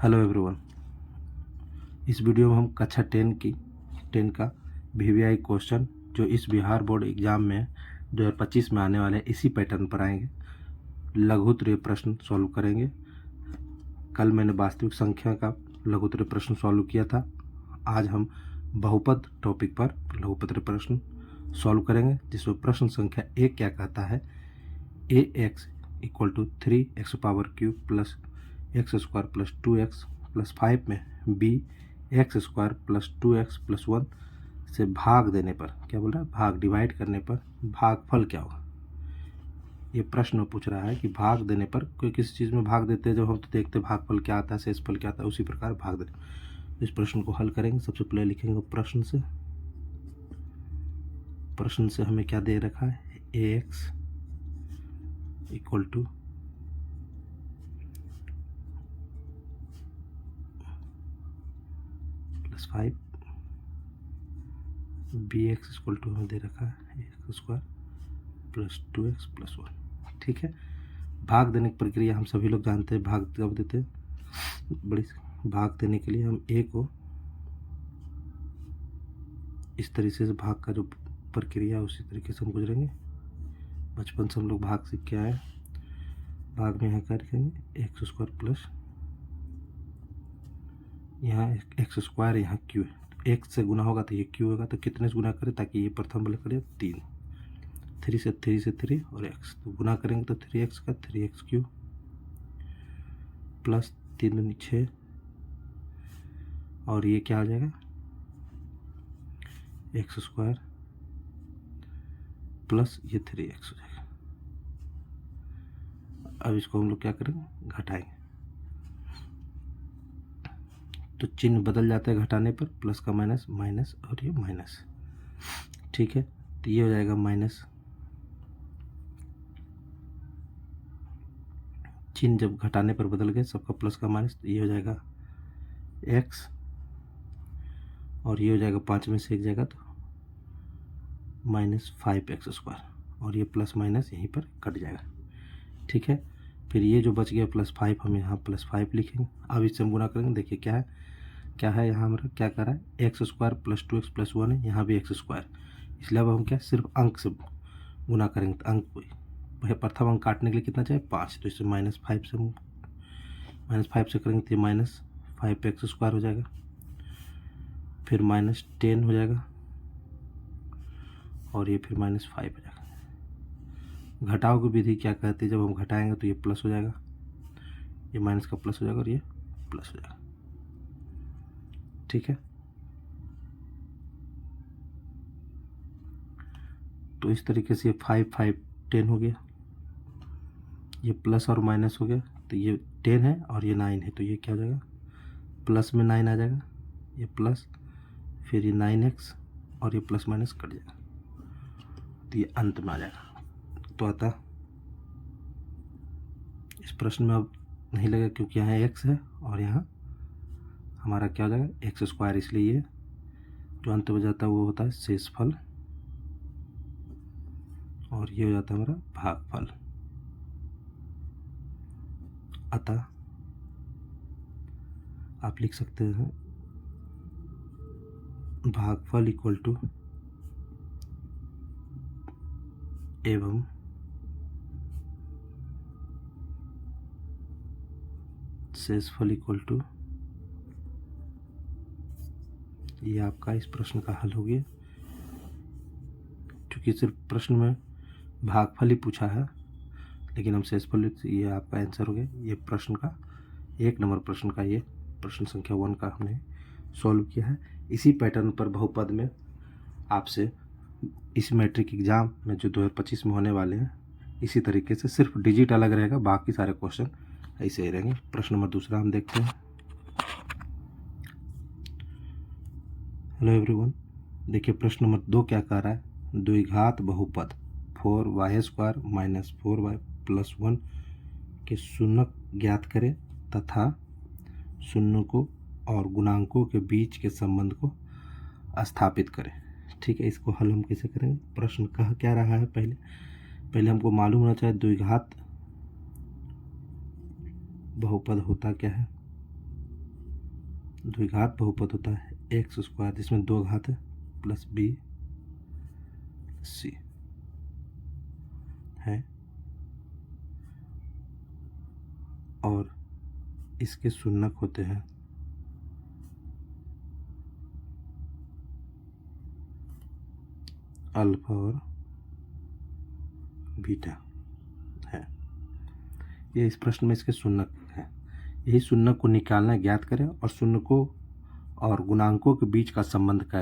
Hello everyone. इस video में हम कक्षा 10 का वीवीआई क्वेश्चन जो इस बिहार बोर्ड एग्ज़ाम में 2025 में आने वाले हैं इसी पैटर्न पर आएंगे। लघुत्तरीय प्रश्न सॉल्व करेंगे। कल मैंने वास्तविक संख्या का लघुत्तरीय प्रश्न सॉल्व किया था। आज हम बहुपद टॉपिक पर लघुत्तरीय प्रश्न सॉल्व करेंगे, जिसमें प्रश्न संख्या 1 क्या कहता है, ax = 3x³ plus x² plus 2x plus 5 में b(x² प्लस 2x प्लस 1) से भाग देने पर क्या बोल रहा है, भाग डिवाइड करने पर भागफल क्या होगा। ये प्रश्न पूछ रहा है कि भाग देने पर कोई किसी चीज़ में भाग देते हैं, जब हम तो देखते हैं भागफल क्या आता है, शेषफल क्या आता है, उसी प्रकार भाग देते। इस प्रश्न को हल करेंगे। सबसे पहले लिखेंगे प्रश्न से हमें क्या दे रखा है, ax = +5, bx = हमें दे रखा है x² प्लस 2x प्लस 1। ठीक है, भाग देने की प्रक्रिया हम सभी लोग जानते हैं। भाग कब देते हैं, बड़ी भाग देने के लिए हम a को इस तरीके से भाग का जो प्रक्रिया उसी तरीके से हम गुजरेंगे। बचपन से हम लोग भाग सीख के आए। भाग में यहाँ क्या लिखेंगे, x² प्लस यहाँ x², यहाँ q है। x से गुना होगा तो ये q होगा, तो कितने से गुना करें ताकि ये प्रथम वाला करे 3 से 3 और x, तो गुना करेंगे तो 3x का 3x³ प्लस 3 दूनी 6 और ये क्या आ जाएगा, x² प्लस ये 3x हो जाएगा। अब इसको हम लोग क्या करेंगे, घटाएंगे, तो चिन्ह बदल जाता है घटाने पर, प्लस का माइनस माइनस और ये माइनस। ठीक है, तो ये हो जाएगा माइनस, चिन्ह जब घटाने पर बदल गए सबका प्लस का माइनस, तो ये हो जाएगा x और ये हो जाएगा 5 में से 1 जाएगा तो -5x² और ये प्लस माइनस यहीं पर कट जाएगा। ठीक है, फिर ये जो बच गया +5 हम यहाँ +5 लिखेंगे। अब इससे हम गुना करेंगे, देखिए क्या है यहाँ हमारा क्या कर रहा है, x² प्लस 2x प्लस 1 है, यहाँ भी x², इसलिए अब हम क्या सिर्फ अंक से गुना करेंगे, तो अंक वही प्रथम अंक काटने के लिए कितना चाहिए 5, तो इससे -5 से करेंगे तो ये -5x² हो जाएगा, फिर -10 हो जाएगा और ये फिर -5 हो जाएगा। घटाव की विधि क्या कहती है, जब हम घटाएंगे तो ये प्लस हो जाएगा, ये माइनस का प्लस हो जाएगा और ये प्लस हो जाएगा। ठीक है, तो इस तरीके से ये 5 5 10 हो गया, ये प्लस और माइनस हो गया, तो ये 10 है और ये 9 है, तो ये क्या हो जाएगा, प्लस में 9 आ जाएगा, ये प्लस फिर ये 9x और ये प्लस माइनस कट जाएगा, तो ये अंत में आ जाएगा। तो अतः इस प्रश्न में अब नहीं लगेगा क्योंकि यहाँ x है और यहाँ हमारा क्या हो जाएगा x², इसलिए ये जो अंत में जाता है वो होता है शेषफल और ये हो जाता है हमारा भागफल। अतः आप लिख सकते हैं भागफल = एवं शेषफल = ये आपका इस प्रश्न का हल हो गया। क्योंकि सिर्फ प्रश्न में भागफल ही पूछा है, लेकिन हम शेषफल, ये आपका आंसर हो गया। ये प्रश्न का 1 नंबर प्रश्न का, ये प्रश्न संख्या 1 का हमने सॉल्व किया है। इसी पैटर्न पर बहुपद में आपसे इस मैट्रिक एग्ज़ाम में जो 2025 में होने वाले हैं, इसी तरीके से सिर्फ डिजिट अलग रहेगा, बाकी सारे क्वेश्चन ऐसे ही रहेंगे। प्रश्न नंबर 2 हम देखते हैं। हेलो एवरीवन, देखिए प्रश्न नंबर 2 क्या कह रहा है, द्विघात बहुपद 4y² - 4y + 1 के शून्यक ज्ञात करें तथा शून्यकों और गुणांकों के बीच के संबंध को स्थापित करें। ठीक है, इसको हल हम कैसे करेंगे, प्रश्न कह क्या रहा है, पहले हमको मालूम होना चाहिए द्विघात बहुपद होता क्या है। द्विघात बहुपद होता है एक्स स्क्वायर जिसमें दो घात है प्लस बी सी है, और इसके शून्यक होते हैं अल्फा और बीटा है। ये इस प्रश्न में इसके शून्यक है। यही शून्यक को निकालना ज्ञात करें और शून्यकों और गुणांकों के बीच का संबंध कह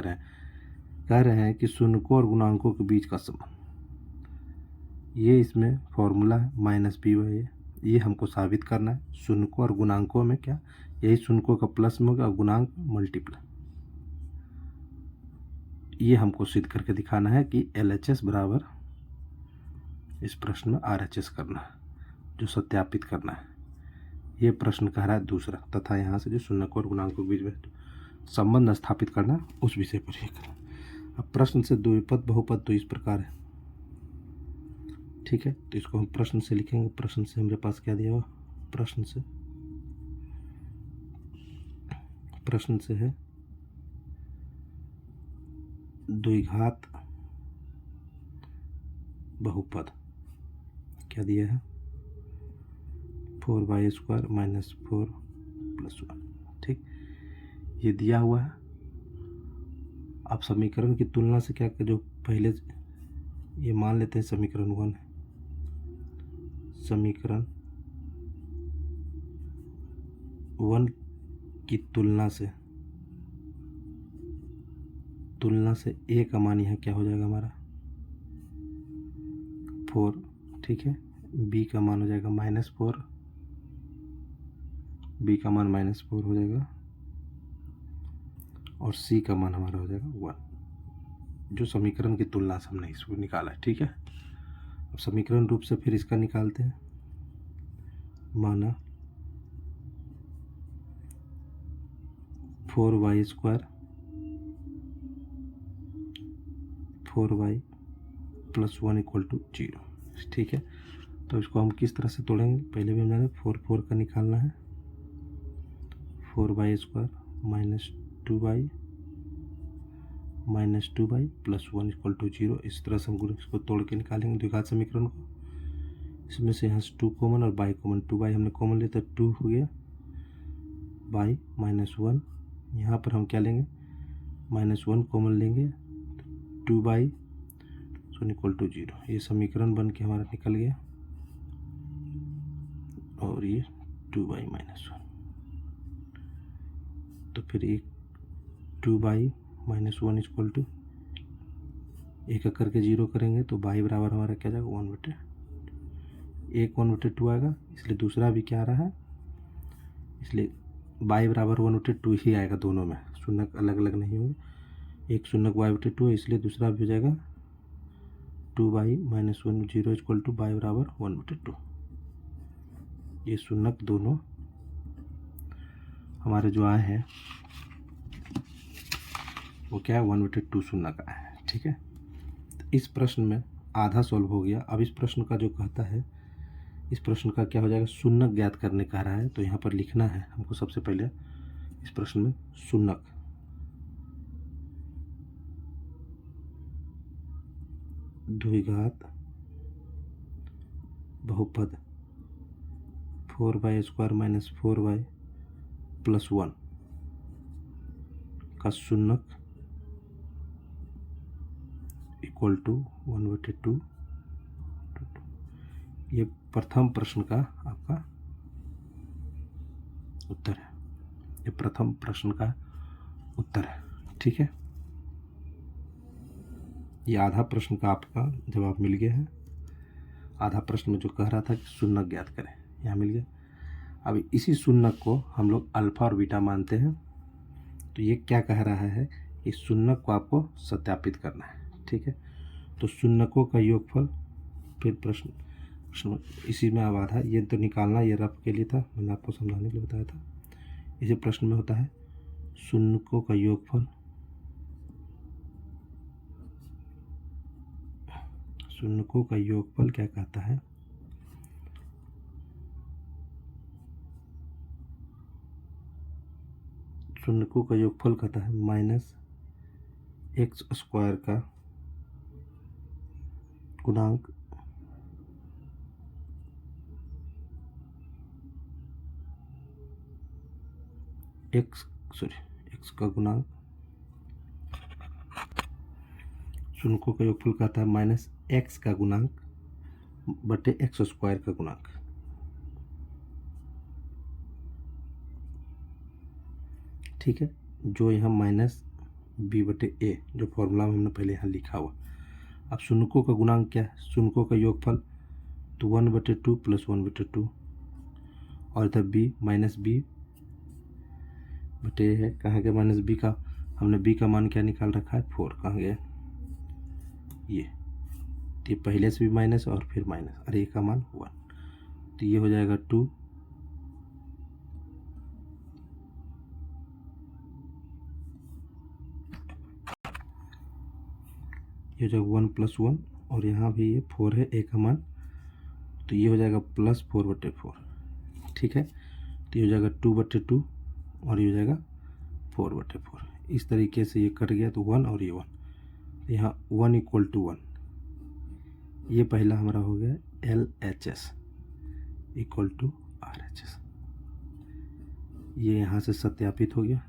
रहे हैं कि शून्यकों और गुणांकों के बीच का संबंध, ये इसमें फॉर्मूला है -b/a। ये हमको साबित करना है। शून्यकों और गुणांकों में क्या, यही शून्यकों का प्लस में होगा और गुणांक मल्टीप्लाई। ये हमको सिद्ध करके दिखाना है कि LHS बराबर इस प्रश्न में RHS करना है, जो सत्यापित करना है। ये प्रश्न कह रहा है दूसरा, तथा यहाँ से जो शून्यकों और गुणांकों के बीच में संबंध स्थापित करना है उस विषय पर ये करना। अब प्रश्न से द्विपद बहुपद तो इस प्रकार है, ठीक है। तो इसको हम प्रश्न से लिखेंगे। प्रश्न से हमारे पास क्या दिया हुआ, प्रश्न से है द्विघात बहुपद, क्या दिया है 4y² - 4 + 1, ठीक, ये दिया हुआ है। अब समीकरण की तुलना से क्या, जो पहले ये मान लेते हैं समीकरण 1 है, समीकरण 1 की तुलना से a का मान यहाँ क्या हो जाएगा हमारा 4, ठीक है। b का मान हो जाएगा -4, b का मान -4 हो जाएगा, और c का मान हमारा हो जाएगा 1, जो समीकरण की तुलना से हमने इसको निकाला है, ठीक है। अब समीकरण रूप से फिर इसका निकालते हैं। माना 4y² 4y + 1 = 0, ठीक है। तो इसको हम किस तरह से तोड़ेंगे, पहले भी हम जाने 4 का निकालना है। 4y² - 2y + 1 = 0। इस तरह से हम इसको तोड़ के निकालेंगे द्विघात समीकरण को। इसमें से यहाँ से 2 कॉमन और y कॉमन, 2y हमने कॉमन लिया तो 2 हो गया, y -1, यहाँ पर हम क्या लेंगे -1 कॉमन लेंगे, 2y = 0। ये समीकरण बन के हमारा निकल गया, और ये 2y - 1, तो फिर एक 2y - 1 = एक करके 0 करेंगे तो y बराबर हमारा क्या जाएगा 1/2, एक 1/2 आएगा, इसलिए दूसरा भी क्या आ रहा है, इसलिए y बराबर 1/2 ही आएगा। दोनों में शून्यक अलग अलग नहीं होंगे, एक शून्यक y/2 है, इसलिए दूसरा भी हो जाएगा 2y - 1 0 = y बराबर 1/2। ये शून्यक दोनों हमारे जो आए हैं वो क्या है 1/2 शून्यक आए हैं, ठीक है। तो इस प्रश्न में आधा सॉल्व हो गया। अब इस प्रश्न का जो कहता है, इस प्रश्न का क्या हो जाएगा, शून्यक ज्ञात करने कह रहा है। तो यहाँ पर लिखना है हमको सबसे पहले इस प्रश्न में शून्यक, द्विघात बहुपद 4y² - 4y + 1 का शून्यक = 1/2। ये प्रथम प्रश्न का आपका उत्तर है, ये प्रथम प्रश्न का उत्तर है, ठीक है। ये आधा प्रश्न का आपका जवाब मिल गया है। आधा प्रश्न में जो कह रहा था कि शून्यक ज्ञात करें, यहाँ मिल गया। अब इसी शून्यक को हम लोग अल्फा और बीटा मानते हैं। तो ये क्या कह रहा है, इस शून्यक को आपको सत्यापित करना है, ठीक है। तो शून्यकों का योगफल, फिर प्रश्न इसी में अब आधा, ये तो निकालना, ये रफ के लिए था, मैंने आपको समझाने के लिए बताया था। इसी प्रश्न में होता है शून्यकों का योगफल, शून्यकों का योगफल क्या कहता है, शून्यकों का योगफल कहता है माइनस एक्स स्क्वायर का गुणांक एक्स का गुणांक, शून्यकों का योगफल कहता है माइनस एक्स का गुणांक बटे एक्स स्क्वायर का गुणांक। ठीक है, जो यहाँ माइनस बी बटे ए जो फॉर्मूला में हमने पहले यहाँ लिखा हुआ। अब शून्यकों का गुणांक क्या है? शून्यकों का योगफल तो 1/2 प्लस 1/2 और इधर बी माइनस बी बटे है, कहाँ गया माइनस बी का, हमने बी का मान क्या निकाल रखा है 4, कहाँ गया ये, तो ये पहले से भी माइनस और फिर माइनस और ए का मान 1, तो ये हो जाएगा 2 ये हो जाएगा 1 + 1 और यहाँ भी ये 4 है ए का मान, तो ये हो जाएगा प्लस 4/4। ठीक है, तो ये हो जाएगा 2/2 और ये हो जाएगा 4/4। इस तरीके से ये कट गया तो 1 और ये 1, यहाँ 1 = 1। ये पहला हमारा हो गया LHS = RHS। ये यहाँ से सत्यापित हो गया,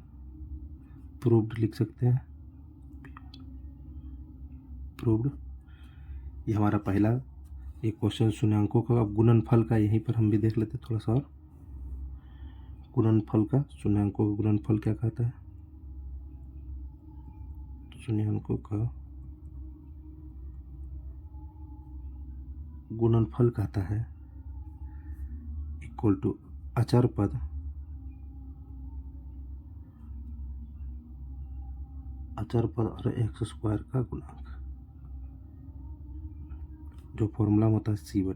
प्रूव्ड लिख सकते हैं, प्रूव्ड। ये हमारा पहला ये क्वेश्चन शून्यांकों का। अब गुणनफल का यहीं पर हम भी देख लेते थोड़ा सा और। गुणनफल का, शून्यांकों का गुणनफल क्या कहता है? शून्यांकों का गुणनफल कहता है = अचर पद और एक्स स्क्वायर का गुणांक, जो फॉर्मूला होता है c/a।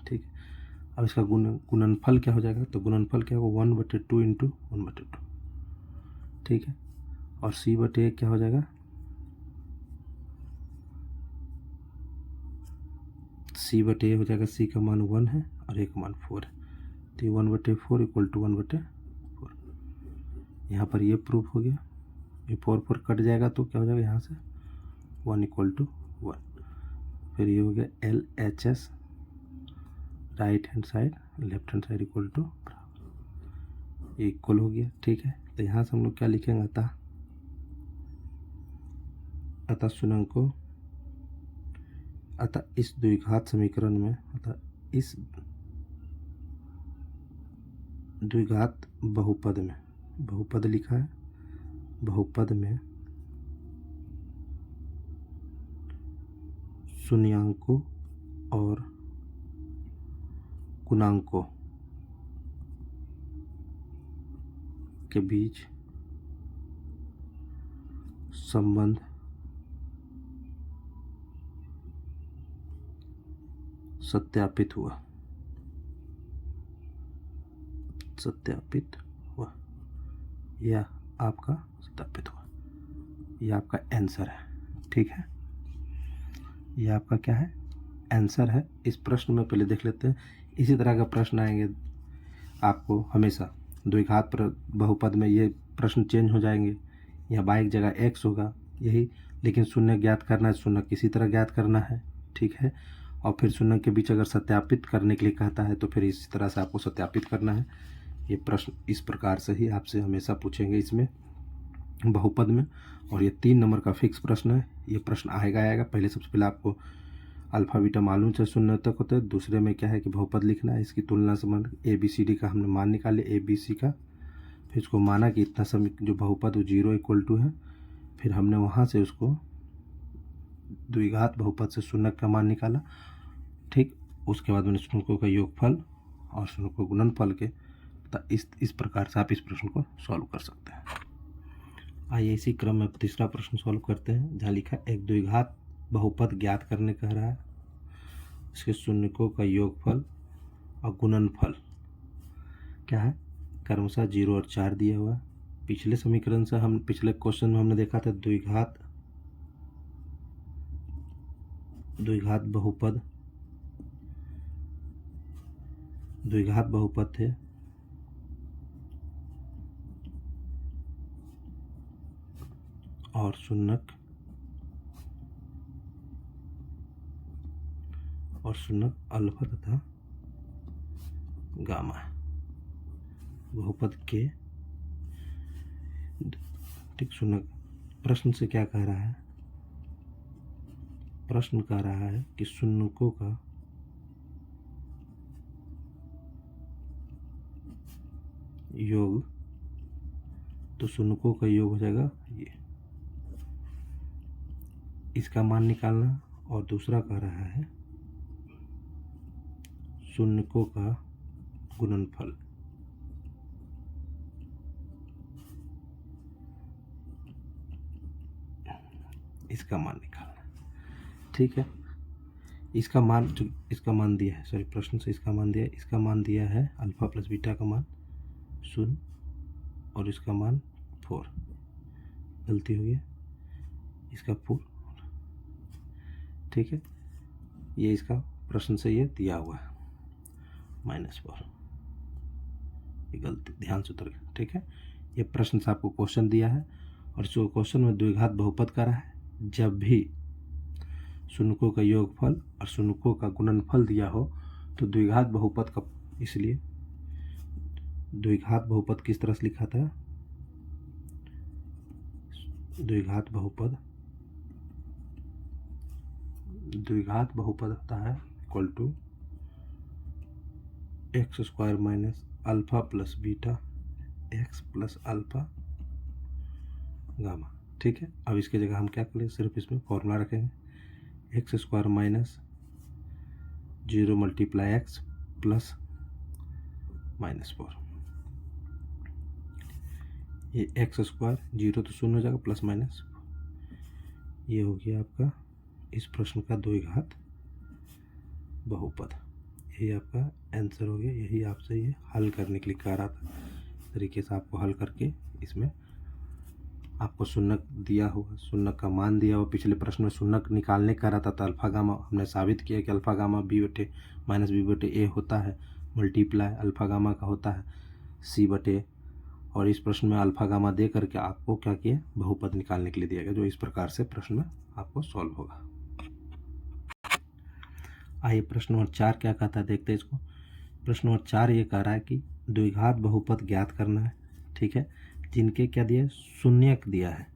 ठीक है, अब इसका गुणनफल क्या हो जाएगा? तो गुणनफल क्या होगा 1/2 × 1/2। ठीक है, और c/a क्या हो जाएगा? c/a हो जाएगा, c का मान 1 है और a का मान 4 है, तो 1/4 = 1/4। यहाँ पर ये प्रूफ हो गया। ये 4 कट जाएगा तो क्या हो जाएगा यहाँ से 1 = 1। फिर ये हो गया LHS right hand side left hand side = equal हो गया। ठीक है, तो यहाँ से हम लोग क्या लिखेंगे? अतः शून्यांकों, अतः इस द्विघात समीकरण में, अतः इस द्विघात बहुपद में, बहुपद लिखा है, बहुपद में शून्यांकों और गुणांकों के बीच संबंध सत्यापित हुआ, यह आपका सत्यापित हुआ, यह आपका आंसर है। ठीक है, यह आपका क्या है? आंसर है। इस प्रश्न में पहले देख लेते हैं, इसी तरह का प्रश्न आएंगे आपको हमेशा द्विघात बहुपद में। ये प्रश्न चेंज हो जाएंगे, यहाँ y की जगह x होगा यही, लेकिन शून्य ज्ञात करना है, शून्य किसी तरह ज्ञात करना है। ठीक है, और फिर शून्य के बीच अगर सत्यापित करने के लिए कहता है तो फिर इसी तरह से आपको सत्यापित करना है। ये प्रश्न इस प्रकार से ही आपसे हमेशा पूछेंगे इसमें बहुपद में, और ये 3 नंबर का फिक्स प्रश्न है। ये प्रश्न आएगा। पहले सबसे पहले आपको अल्फा बीटा मालूम चाहे 0 तक होता है, दूसरे में क्या है कि बहुपद लिखना है, इसकी तुलना संबंध ABCD का हमने मान निकाले ABC का, फिर उसको माना कि इतना समय जो बहुपद वो 0 = है, फिर हमने वहाँ से उसको द्विघात बहुपद से शून्य का मान निकाला। ठीक, उसके बाद मैंने शून्यों का योगफल और शून्यों को गुणनफल के, इस प्रकार से आप इस प्रश्न को सॉल्व कर सकते हैं। आइए इसी क्रम में तीसरा प्रश्न सॉल्व करते हैं, जहाँ लिखा है एक द्विघात बहुपद ज्ञात करने कह रहा है, इसके शून्यों का योगफल और गुणनफल क्या है? क्रमशः 0 और 4 दिया हुआ है। पिछले समीकरण से हम पिछले क्वेश्चन में हमने देखा था द्विघात बहुपद थे, और शून्यक अल्फा तथा गामा बहुपद के ठीक शून्यक। प्रश्न से क्या कह रहा है? प्रश्न कह रहा है कि शून्यकों का योग, तो शून्यकों का योग हो जाएगा ये, इसका मान निकालना। और दूसरा कह रहा है शून्यकों का गुणनफल, इसका मान निकालना। ठीक है, इसका मान दिया है, सॉरी प्रश्न से इसका मान दिया है, इसका मान दिया है अल्फा प्लस बीटा का मान 0 और इसका मान 4, गलती हो गई, इसका 4। ठीक है, ये इसका प्रश्न से ये दिया हुआ है -4, ये गलती ध्यान से उतर गया। ठीक है, ये प्रश्न से आपको क्वेश्चन दिया है और जो क्वेश्चन में द्विघात बहुपद का रहा है, जब भी शून्यकों का योगफल और शून्यकों का गुणनफल दिया हो तो द्विघात बहुपद का, इसलिए द्विघात बहुपद किस तरह से लिखा था? द्विघात बहुपद होता है equal to x² minus alpha plus beta x plus alpha gamma. ठीक है, अब इसके जगह हम क्या करें, सिर्फ इसमें फॉर्मूला रखेंगे, x² minus 0 multiply x plus -4, ये x² 0 तो 0 हो जाएगा, प्लस माइनस, ये हो गया आपका इस प्रश्न का द्विघात बहुपद। यही आपका आंसर हो गया। यही आपसे ये हल करने के लिए कह रहा था, तरीके से आपको हल करके इसमें आपको शून्यक दिया होगा, शून्यक का मान दिया हुआ। पिछले प्रश्न में शून्यक निकालने का रहा था, अल्फा गामा हमने साबित किया कि अल्फा गामा b/-b/a होता है, मल्टीप्लाई अल्फा गामा का होता है c/a। और इस प्रश्न में अल्फा गामा दे करके आपको क्या किया, बहुपद निकालने के लिए दिया गया, जो इस प्रकार से प्रश्न में आपको सॉल्व होगा। आइए प्रश्न नंबर 4 क्या कहता है, देखते हैं इसको। प्रश्न नंबर 4 ये कह रहा है कि द्विघात बहुपद ज्ञात करना है। ठीक है, जिनके क्या दिया है, शून्यक दिया है,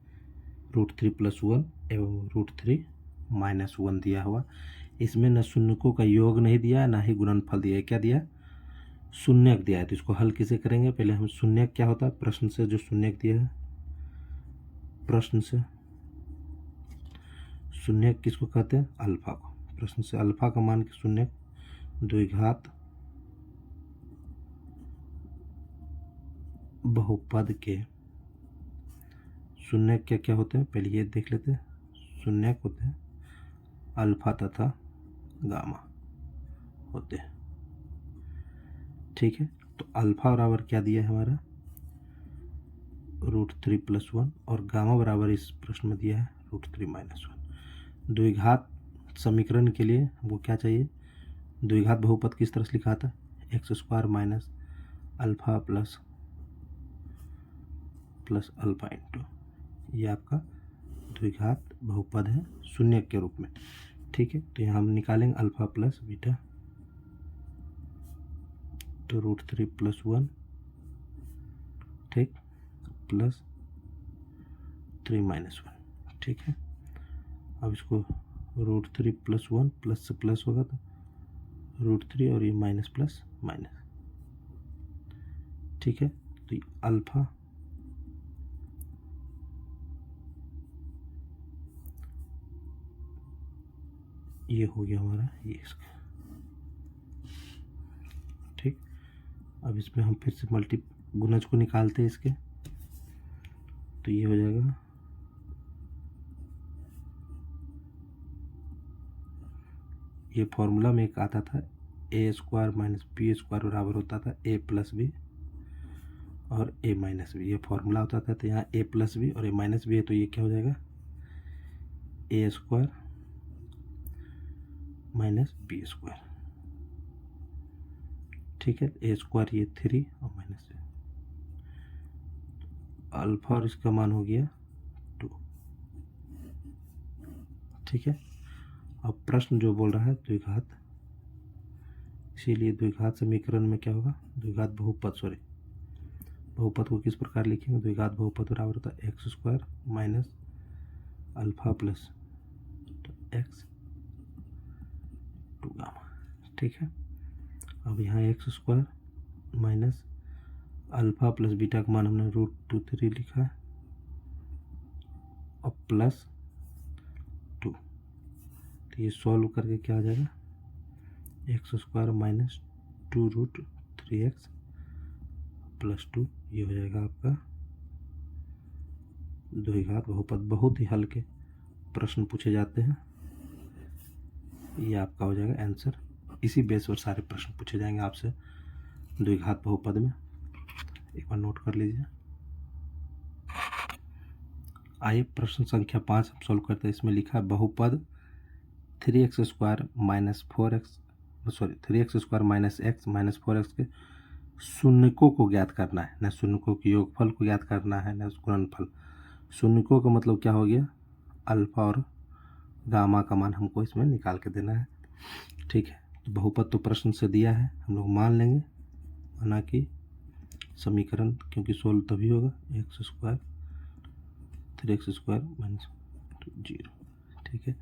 √3 + 1 एवं √3 - 1 दिया हुआ। इसमें न शून्यकों का योग नहीं दिया है, ना ही गुणनफल दिया है। क्या दिया है, शून्यक दिया है। तो इसको हल कैसे करेंगे, पहले हम शून्यक क्या होता है, प्रश्न से जो शून्यक दिया है, प्रश्न से शून्यक किसको कहते हैं, अल्फा को। प्रश्न से अल्फा का मान के शून्यक द्विघात बहुपद के शून्यक क्या क्या होते हैं, पहले ये देख लेते हैं। शून्यक होते हैं अल्फा तथा गामा होते हैं। ठीक है, तो अल्फा बराबर क्या दिया है हमारा, √3 + 1 और गामा बराबर इस प्रश्न में दिया है √3 - 1। द्विघात समीकरण के लिए हमको क्या चाहिए, द्विघात बहुपद किस तरह से लिखा था, x² minus alpha plus alpha into, ये आपका द्विघात बहुपद है शून्यक के रूप में। ठीक है, तो यहाँ हम निकालेंगे अल्फा प्लस बीटा, तो √3 + 1 ठीक प्लस 3 - 1। ठीक है, अब इसको √3 + 1 प्लस से प्लस होगा तो √3 और ये माइनस प्लस माइनस। ठीक है, तो अल्फा ये हो गया हमारा ये इसका। ठीक, अब इसमें हम फिर से गुणज को निकालते हैं इसके, तो ये हो जाएगा ये फॉर्मूला में एक आता था a² - b² बराबर होता था a + b और a - b, ये फॉर्मूला होता था। तो यहाँ a + b और a - b है, तो ये क्या हो जाएगा, a² - b²। ठीक है, a² ये 3 और माइनस अल्फा और इसका मान हो गया 2। ठीक है। अब प्रश्न जो बोल रहा है द्विघात, इसीलिए द्विघात समीकरण में क्या होगा, द्विघात बहुपद, बहुपद को किस प्रकार लिखेंगे, द्विघात बहुपद बराबर होता है x square minus alpha plus x two gamma. ठीक है। अब यहाँ x square minus alpha plus beta का मान हमने √2 लिखा है और प्लस 2, तो ये सॉल्व करके क्या आ जाएगा, x square minus 2√3x plus 2, ये हो जाएगा आपका द्विघात बहुपद। बहुत ही हल्के प्रश्न पूछे जाते हैं, ये आपका हो जाएगा आंसर। इसी बेस पर सारे प्रश्न पूछे जाएंगे आपसे द्विघात बहुपद में, एक बार नोट कर लीजिए। आइए प्रश्न संख्या 5 हम सॉल्व करते हैं। इसमें लिखा है बहुपद 3x square minus 4x minus 4x के शून्यकों को ज्ञात करना है। न शून्यकों के योगफल को ज्ञात करना है, न गुणनफल। शून्यकों का मतलब क्या हो गया, अल्फा और गामा का मान हमको इसमें निकाल के देना है। ठीक है। तो बहुपद तो प्रश्न से दिया है, हम लोग मान लेंगे, माना कि समीकरण, क्योंकि सोल्व तभी होगा x square 3x square minus 0। ठीक है।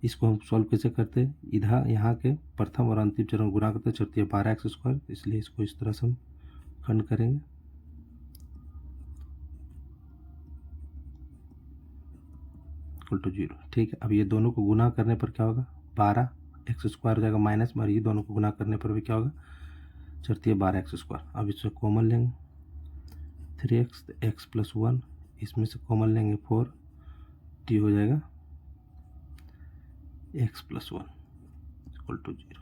इसको हम सॉल्व कैसे करते हैं, इधर यहाँ के प्रथम और अंतिम चरण गुणा करते चलती है 12x स्क्वायर, इसलिए इसको इस तरह से हम खंड करेंगे। Equal to 0। ठीक है। अब ये दोनों को गुना करने पर क्या होगा, 12x स्क्वायर हो जाएगा माइनस में, ये दोनों को गुना करने पर भी क्या होगा, चलती है 12x स्क्वायर। अब इससे कॉमन लेंगे 3x, x प्लस 1, इसमें से कॉमन लेंगे 4, t हो जाएगा x प्लस 1 इक्वल टू 0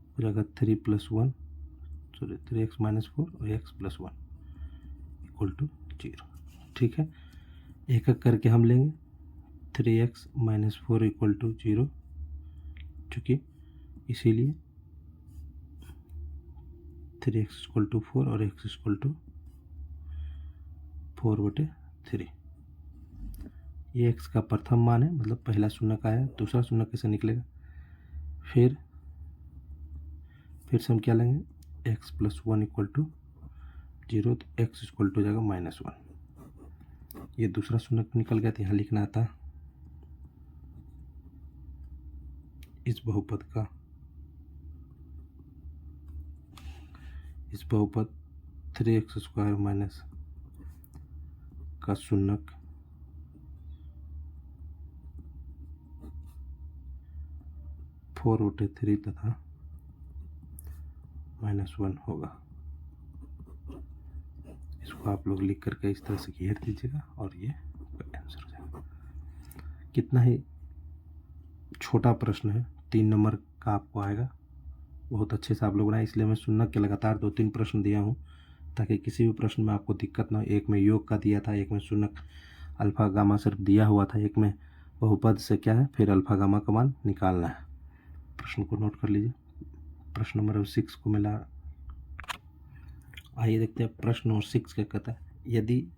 हो जाएगा 3x माइनस 4 और x प्लस 1 इक्वल टू 0। ठीक है। एक एक करके हम लेंगे 3x माइनस 4 इक्वल टू 0, चूँकि इसीलिए 3x इक्वल टू 4 और x इक्वल टू 4/3। ये x का प्रथम मान है, मतलब पहला शून्य का है, दूसरा शून्य कैसे निकलेगा, फिर से हम क्या लेंगे, x प्लस 1 इक्वल टू 0, तो x इक्वल टू हो जाएगा -1। ये दूसरा शून्य निकल गया, तो यहाँ लिखना आता इस बहुपद का, इस बहुपद 3x स्क्वायर माइनस का शून्यक (4/3) तथा -1 होगा। इसको आप लोग लिख करके इस तरह से घेर दीजिएगा और ये आंसर हो जाएगा। कितना ही छोटा प्रश्न है, 3 नंबर का आपको आएगा, बहुत अच्छे से आप लोग बनाए। इसलिए मैं शून्य के लगातार 2-3 प्रश्न दिया हूँ, ताकि किसी भी प्रश्न में आपको दिक्कत ना हो। एक में योग का दिया था, एक में शून्य अल्फा गामा सिर्फ दिया हुआ था, एक में बहुपद से क्या है, फिर अल्फा गामा का मान निकालना है। प्रश्न को नोट कर लीजिए। प्रश्न नंबर 6 को मिला। आइए देखते हैं प्रश्न नंबर 6 क्या कहता है। यदि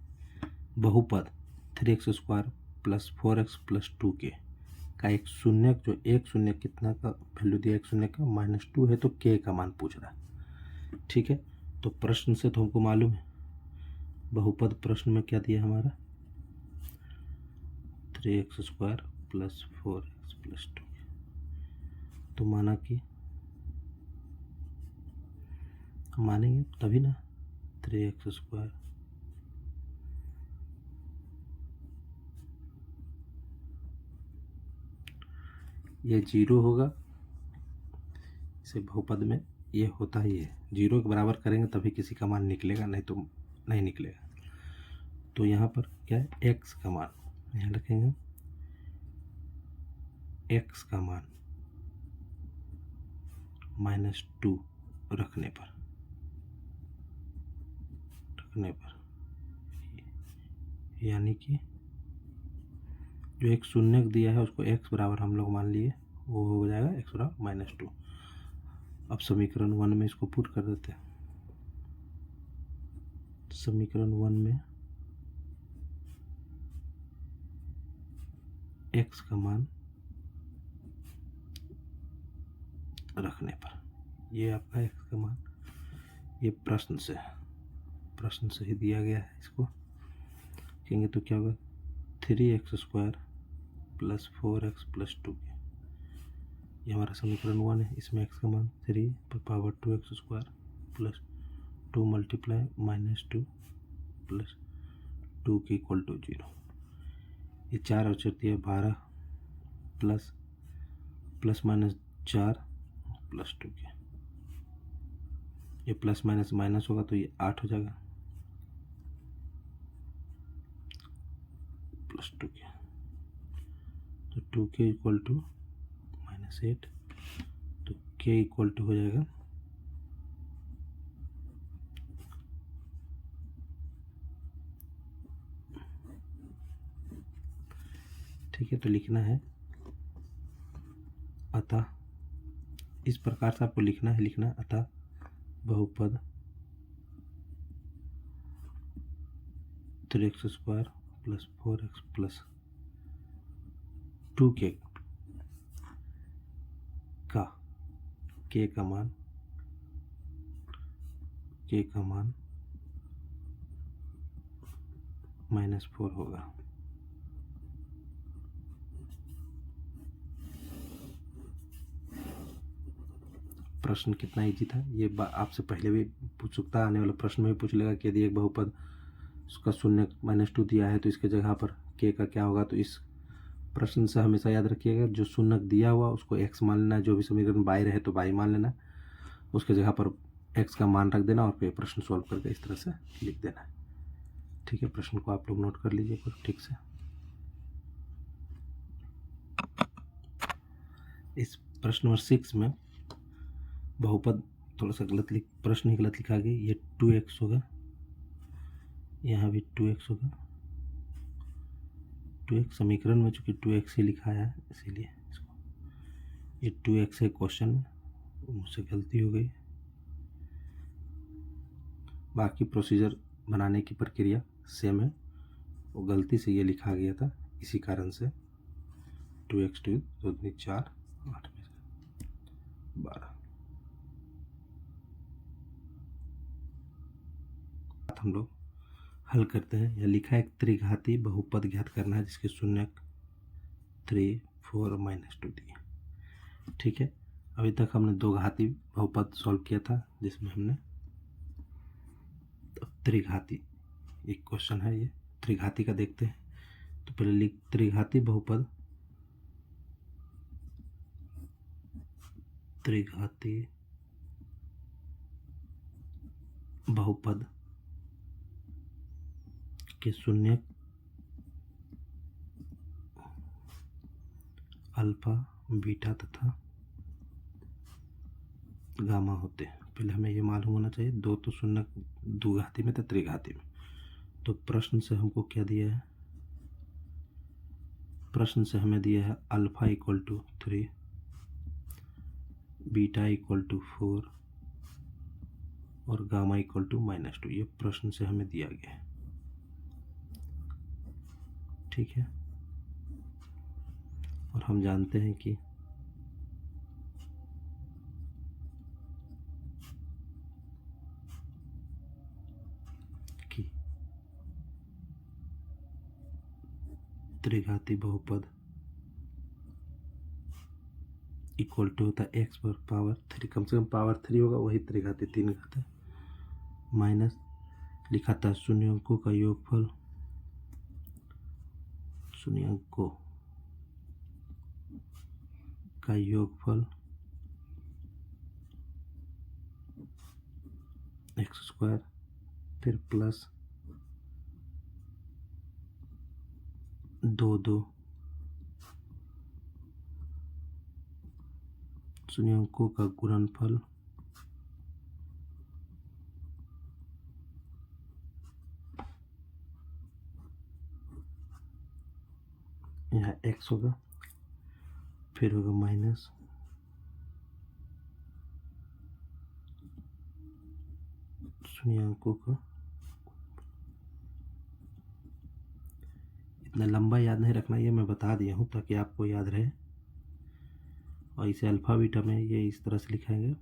बहुपद 3x square plus 4x plus 2k का एक शून्य, जो एक शून्य कितना का वैल्यू दिया, एक शून्य का -2 है, तो k का मान पूछ रहा है। ठीक है। तो प्रश्न से तो हमको मालूम है, बहुपद प्रश्न में क्या दिया हमारा, 3x square plus 4x plus 2, तो माना कि हम मानेंगे तभी ना, 3x स्क्वायर ये 0 होगा, इसे बहुपद में ये होता ही है, 0 के बराबर करेंगे तभी किसी का मान निकलेगा, नहीं तो नहीं निकलेगा। तो यहाँ पर क्या है, x का मान यहाँ रखेंगे, x का मान -2 रखने पर यानी कि जो एक शून्य दिया है उसको x बराबर हम लोग मान लिए, वो हो जाएगा x बराबर -2। अब समीकरण 1 में इसको पुट कर देते हैं। समीकरण 1 में x का मान रखने पर, ये आपका x का मान, ये प्रश्न से ही दिया गया है। इसको कहेंगे तो क्या होगा, 3x² प्लस 4x प्लस 2, ये हमारा समीकरण 1 है। इसमें x का मान 3 पर power 2x² plus 2 multiply -2 plus 2 के इक्वल टू 0। ये 4 और 4 12 प्लस माइनस 4 प्लस 2 के, ये प्लस माइनस माइनस होगा तो ये 8 हो जाएगा प्लस 2 के, तो 2 के इक्वल टू -8, तो के इक्वल टू हो जाएगा ठीक है। तो लिखना है, अतः इस प्रकार से आपको लिखना है, अतः बहुपद 3x² प्लस 4x प्लस 2 के मान -4 होगा। प्रश्न कितना इजी था, ये आपसे पहले भी पूछ सकता है, आने वाला प्रश्न में भी पूछ लेगा कि यदि एक बहुपद उसका शून्य -2 दिया है तो इसके जगह पर के का क्या होगा। तो इस प्रश्न से हमेशा याद रखिएगा, जो शून्य दिया हुआ उसको x मान लेना, जो भी समीकरण बाई रहे तो बाई मान लेना, उसके जगह पर x का मान रख देना और फिर प्रश्न सॉल्व करके इस तरह से लिख देना। ठीक है, प्रश्न को आप लोग नोट कर लीजिए ठीक से। इस प्रश्न नंबर 6 में बहुपद थोड़ा सा प्रश्न ही गलत लिखा गया, ये 2x होगा, यहाँ भी 2x होगा, 2x समीकरण में चूंकि 2x ही लिखा है इसीलिए इसको, ये 2x है क्वेश्चन में, मुझसे गलती हो गई। बाकी प्रोसीजर बनाने की प्रक्रिया सेम है, वो गलती से ये लिखा गया था, इसी कारण से 2x 2 2 4 8 में से 12। हम लोग हल करते हैं। यह लिखा है एक त्रिघाती बहुपद ज्ञात करना है जिसके शून्य 3 4 -2 दिए। ठीक है, अभी तक हमने दो घाती बहुपद सॉल्व किया था जिसमें हमने त्रिघाती, एक क्वेश्चन है ये त्रिघाती का, देखते हैं। तो पहले लिख त्रिघाती बहुपद के शून्य अल्फा बीटा तथा गामा होते हैं। पहले हमें ये मालूम होना चाहिए, दो तो शून्य द्विघाती में तो त्रिघाती में। तो प्रश्न से हमको क्या दिया है, प्रश्न से हमें दिया है alpha equal to 3, beta equal to 4 और गामा इक्वल टू -2, ये प्रश्न से हमें दिया गया है। ठीक है, और हम जानते हैं कि त्रिघाती बहुपद इक्वल टू होता है x पर पावर 3, कम से कम पावर 3 होगा, वही त्रिघाती 3 घात है, माइनस लिखा था शून्यंकों का योगफल, शून्यंकों का योगफल x² फिर प्लस 2 शून्यंकों का गुणनफल यहाँ x होगा, फिर होगा माइनस शून्यंकों का इतना लंबा याद नहीं रखना, ये मैं बता दिया हूँ ताकि आपको याद रहे। और इसे अल्फ़ा बीटा में ये इस तरह से लिखेंगे,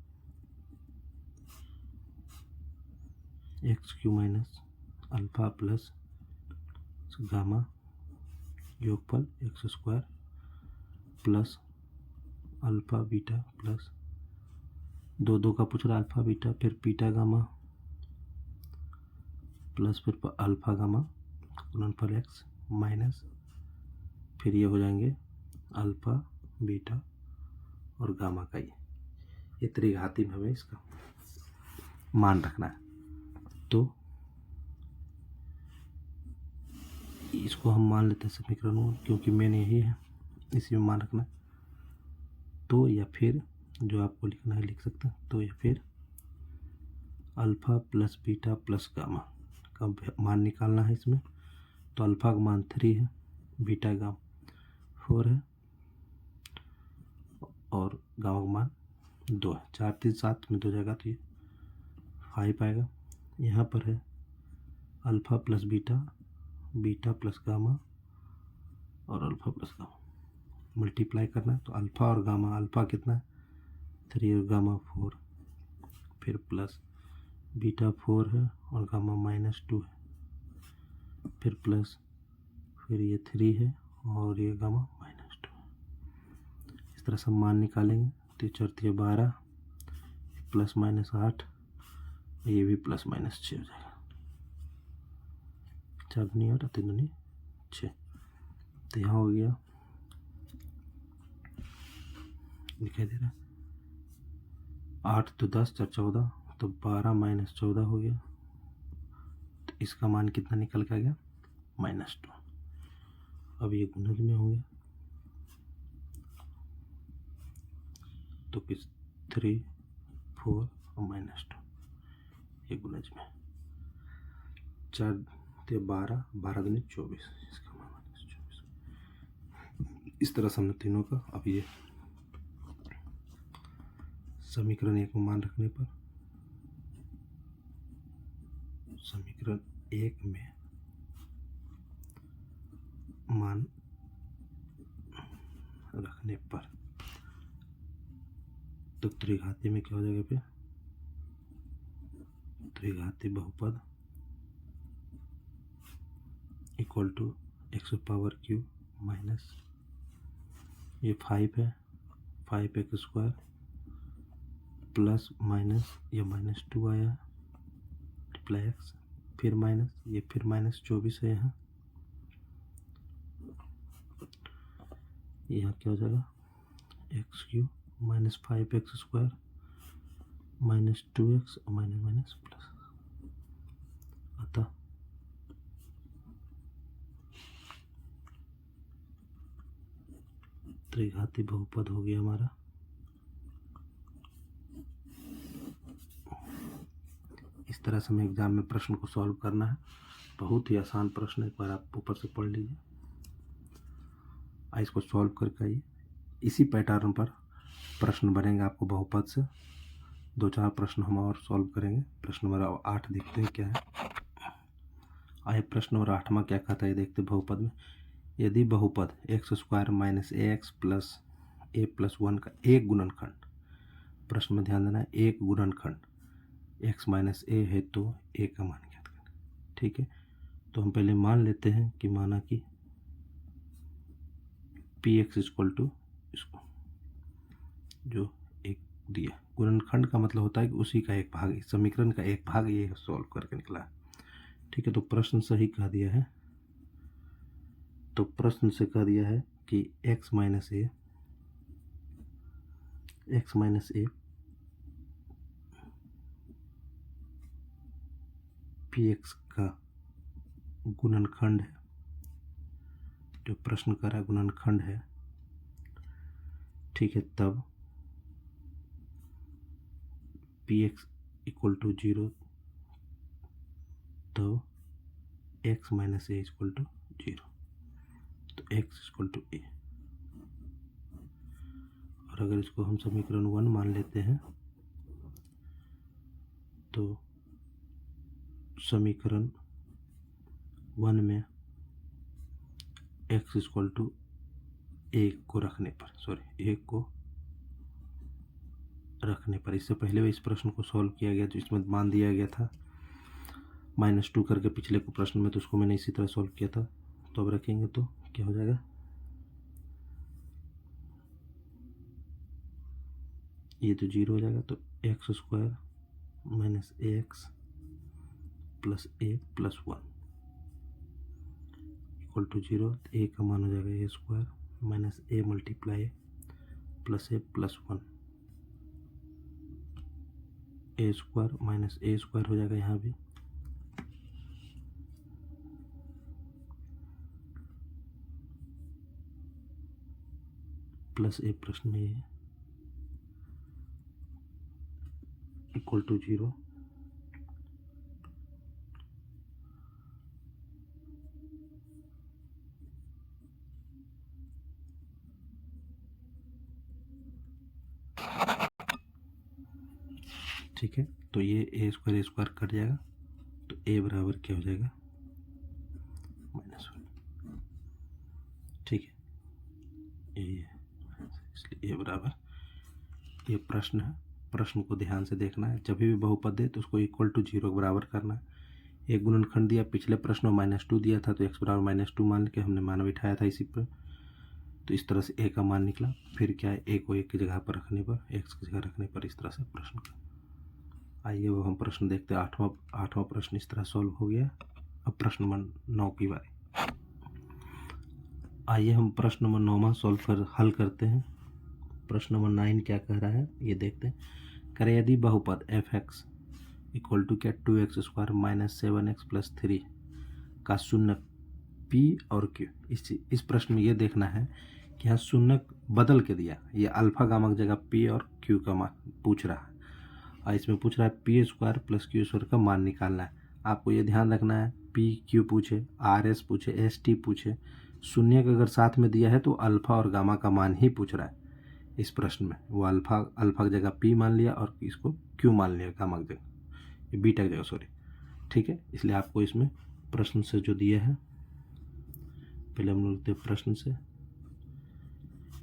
X cube minus alpha plus gamma योगफल X square plus alpha beta plus दो दो का पूछ रहा अल्फ़ा बीटा, फिर बीटा गामा प्लस फिर अल्फ़ा गामा गुणनफल एक्स माइनस फिर ये हो जाएंगे अल्फ़ा बीटा और गामा का ये त्रिघाती में हमें इसका मान रखना है। तो इसको हम मान लेते हैं समीकरण 1, क्योंकि मेन यही है, इसी में मान रखना है। तो या फिर जो आपको लिखना है लिख सकते हैं, तो या फिर alpha plus beta plus gamma का मान निकालना है इसमें। तो अल्फ़ा का मान 3 है, बीटा का 4 है और गामा का मान 2 है। 4 3 7 में 2 जाएगा तो ये 5 आएगा। यहाँ पर है alpha plus beta, beta plus gamma और अल्फ़ा प्लस गामा मल्टीप्लाई करना है। तो अल्फ़ा और गामा, अल्फ़ा कितना है 3 और गामा 4, फिर प्लस बीटा 4 है और गामा -2 है, फिर प्लस फिर ये 3 है और ये गामा -2 है। इस तरह से हम मान निकालेंगे। तो 4 12 प्लस -8, ये भी प्लस -6 हो जाएगा। 4 दूनी 8 3 दूनी 6। तो यहाँ हो गया, दिखाई दे रहा है 8 तो 10 4 14, तो 12 - 14 हो गया। तो इसका मान कितना निकल के आ गया -2। अब ये गुणज में होंगे तो किस 3 4 और -2 ये गुणज में 4 ते 12 12 दूनी 24, इसका मान -24। इस तरह से हमने तीनों का, अब ये समीकरण 1 में मान रखने पर, समीकरण 1 में मान रखने पर तो त्रिघाती में क्या हो जाएगा, फिर त्रिघाती बहुपद equal to x power q minus ये 5 है 5x² प्लस माइनस ये -2 आया मल्टीप्लाई एक्स, फिर माइनस ये फिर -24 है। यहाँ क्या हो जाएगा x³ -5x² -2x और माइनस प्लस, अतः त्रिघाती बहुपद हो गया हमारा। इस तरह से हमें एग्जाम में प्रश्न को सॉल्व करना है। बहुत ही आसान प्रश्न, एक बार आप ऊपर से पढ़ लीजिए। इसको सॉल्व करके आइए, इसी पैटर्न पर प्रश्न बनेंगे आपको बहुपद से। 2-4 प्रश्न हम और सॉल्व करेंगे। प्रश्न नंबर 8 देखते हैं क्या है। आइए प्रश्न नंबर 8वां क्या कहता है देखते बहुपद में। यदि बहुपद x² - ax प्लस a + 1 का एक गुणनखंड, प्रश्न में ध्यान देना है एक गुणनखंड x - a है तो a का मान ज्ञात करना। ठीक है, तो हम पहले मान लेते हैं कि माना कि px = इसको जो एक दिया, गुणनखंड का मतलब होता है कि उसी का एक भाग, समीकरण का एक भाग ये सॉल्व करके निकला है। ठीक है, तो प्रश्न सही कह दिया है। तो प्रश्न से कह दिया है कि x - a px का गुणनखंड है। जो प्रश्न कर रहा है गुणनखंड है। ठीक है, तब px = 0, तो x - a = 0, तो x = a। और अगर इसको हम समीकरण 1 मान लेते हैं तो समीकरण 1 में एक्स इक्वल टू एक को रखने पर, सॉरी एक को रखने पर। इससे पहले भी इस प्रश्न को सॉल्व किया गया, तो इसमें मान दिया गया था -2 करके पिछले को प्रश्न में, तो उसको मैंने इसी तरह सॉल्व किया था। तो अब रखेंगे तो क्या हो जाएगा, ये तो 0 हो जाएगा, तो x square minus a x plus a plus 1 equal to 0। A का मान हो जाएगा a square minus a multiply plus a plus 1, a square minus a square हो जाएगा यहाँ भी, प्लस ए प्रश्न में ये इक्वल टू 0। ठीक है, तो ये ए स्क्वायर कट जाएगा, तो ए बराबर क्या हो जाएगा, -1। ठीक है, ये इसलिए ए बराबर, ये प्रश्न है, प्रश्न को ध्यान से देखना है। जब भी बहुपद दे तो उसको इक्वल टू 0 के बराबर करना है। एक गुणनखंड दिया, पिछले प्रश्न में -2 दिया था, तो x बराबर -2 मान के हमने मान बिठाया था इसी पर, तो इस तरह से a का मान निकला। फिर क्या है, a को एक की जगह पर रखने पर, x की जगह रखने पर, इस तरह से प्रश्न का। आइए अब हम प्रश्न देखते हैं। आठवां प्रश्न इस तरह सॉल्व हो गया। अब प्रश्न नंबर 9 की बारी। आइए हम प्रश्न नंबर 9 हल करते हैं। प्रश्न नंबर 9 क्या कह रहा है ये देखते हैं। करें यदि बहुपद एफ एक्स इक्वल टू क्या 2x square minus 7x plus 3 का शून्यक p और q। इस प्रश्न में ये देखना है कि यहाँ शून्यक बदल के दिया, ये अल्फा गामा की जगह p और q का मान पूछ रहा है, और इसमें पूछ रहा है p square plus q square का मान निकालना है। आपको ये ध्यान रखना है, p q पूछे, r s पूछे, s t पूछे, शून्य अगर साथ में दिया है तो अल्फा और गामा का मान ही पूछ रहा है। इस प्रश्न में वो अल्फा की जगह p मान लिया और इसको q मान लिया, गामा की जगह, ये बीटा की जगह, सॉरी। ठीक है, इसलिए आपको इसमें प्रश्न से जो दिया है, पहले हम लोग देखते प्रश्न से,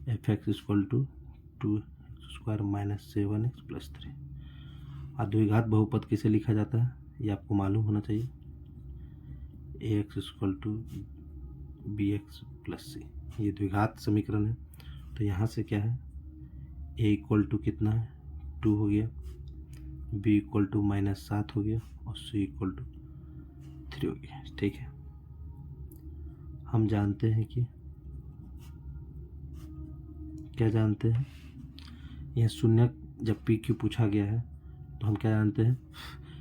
f x equal to 2x square minus 7x plus 3। द्विघात बहुपद किसे लिखा जाता है ये आपको मालूम होना चाहिए। A X equal to B x plus C, ये द्विघात समीकरण है। तो यहाँ से क्या है, ए इक्वल टू कितना है 2 हो गया, बी इक्वल टू -7 हो गया, और सी इक्वल टू 3 हो गया। ठीक है, हम जानते हैं कि क्या जानते हैं, यह शून्य जब पी क्यू पूछा गया है तो हम क्या जानते हैं,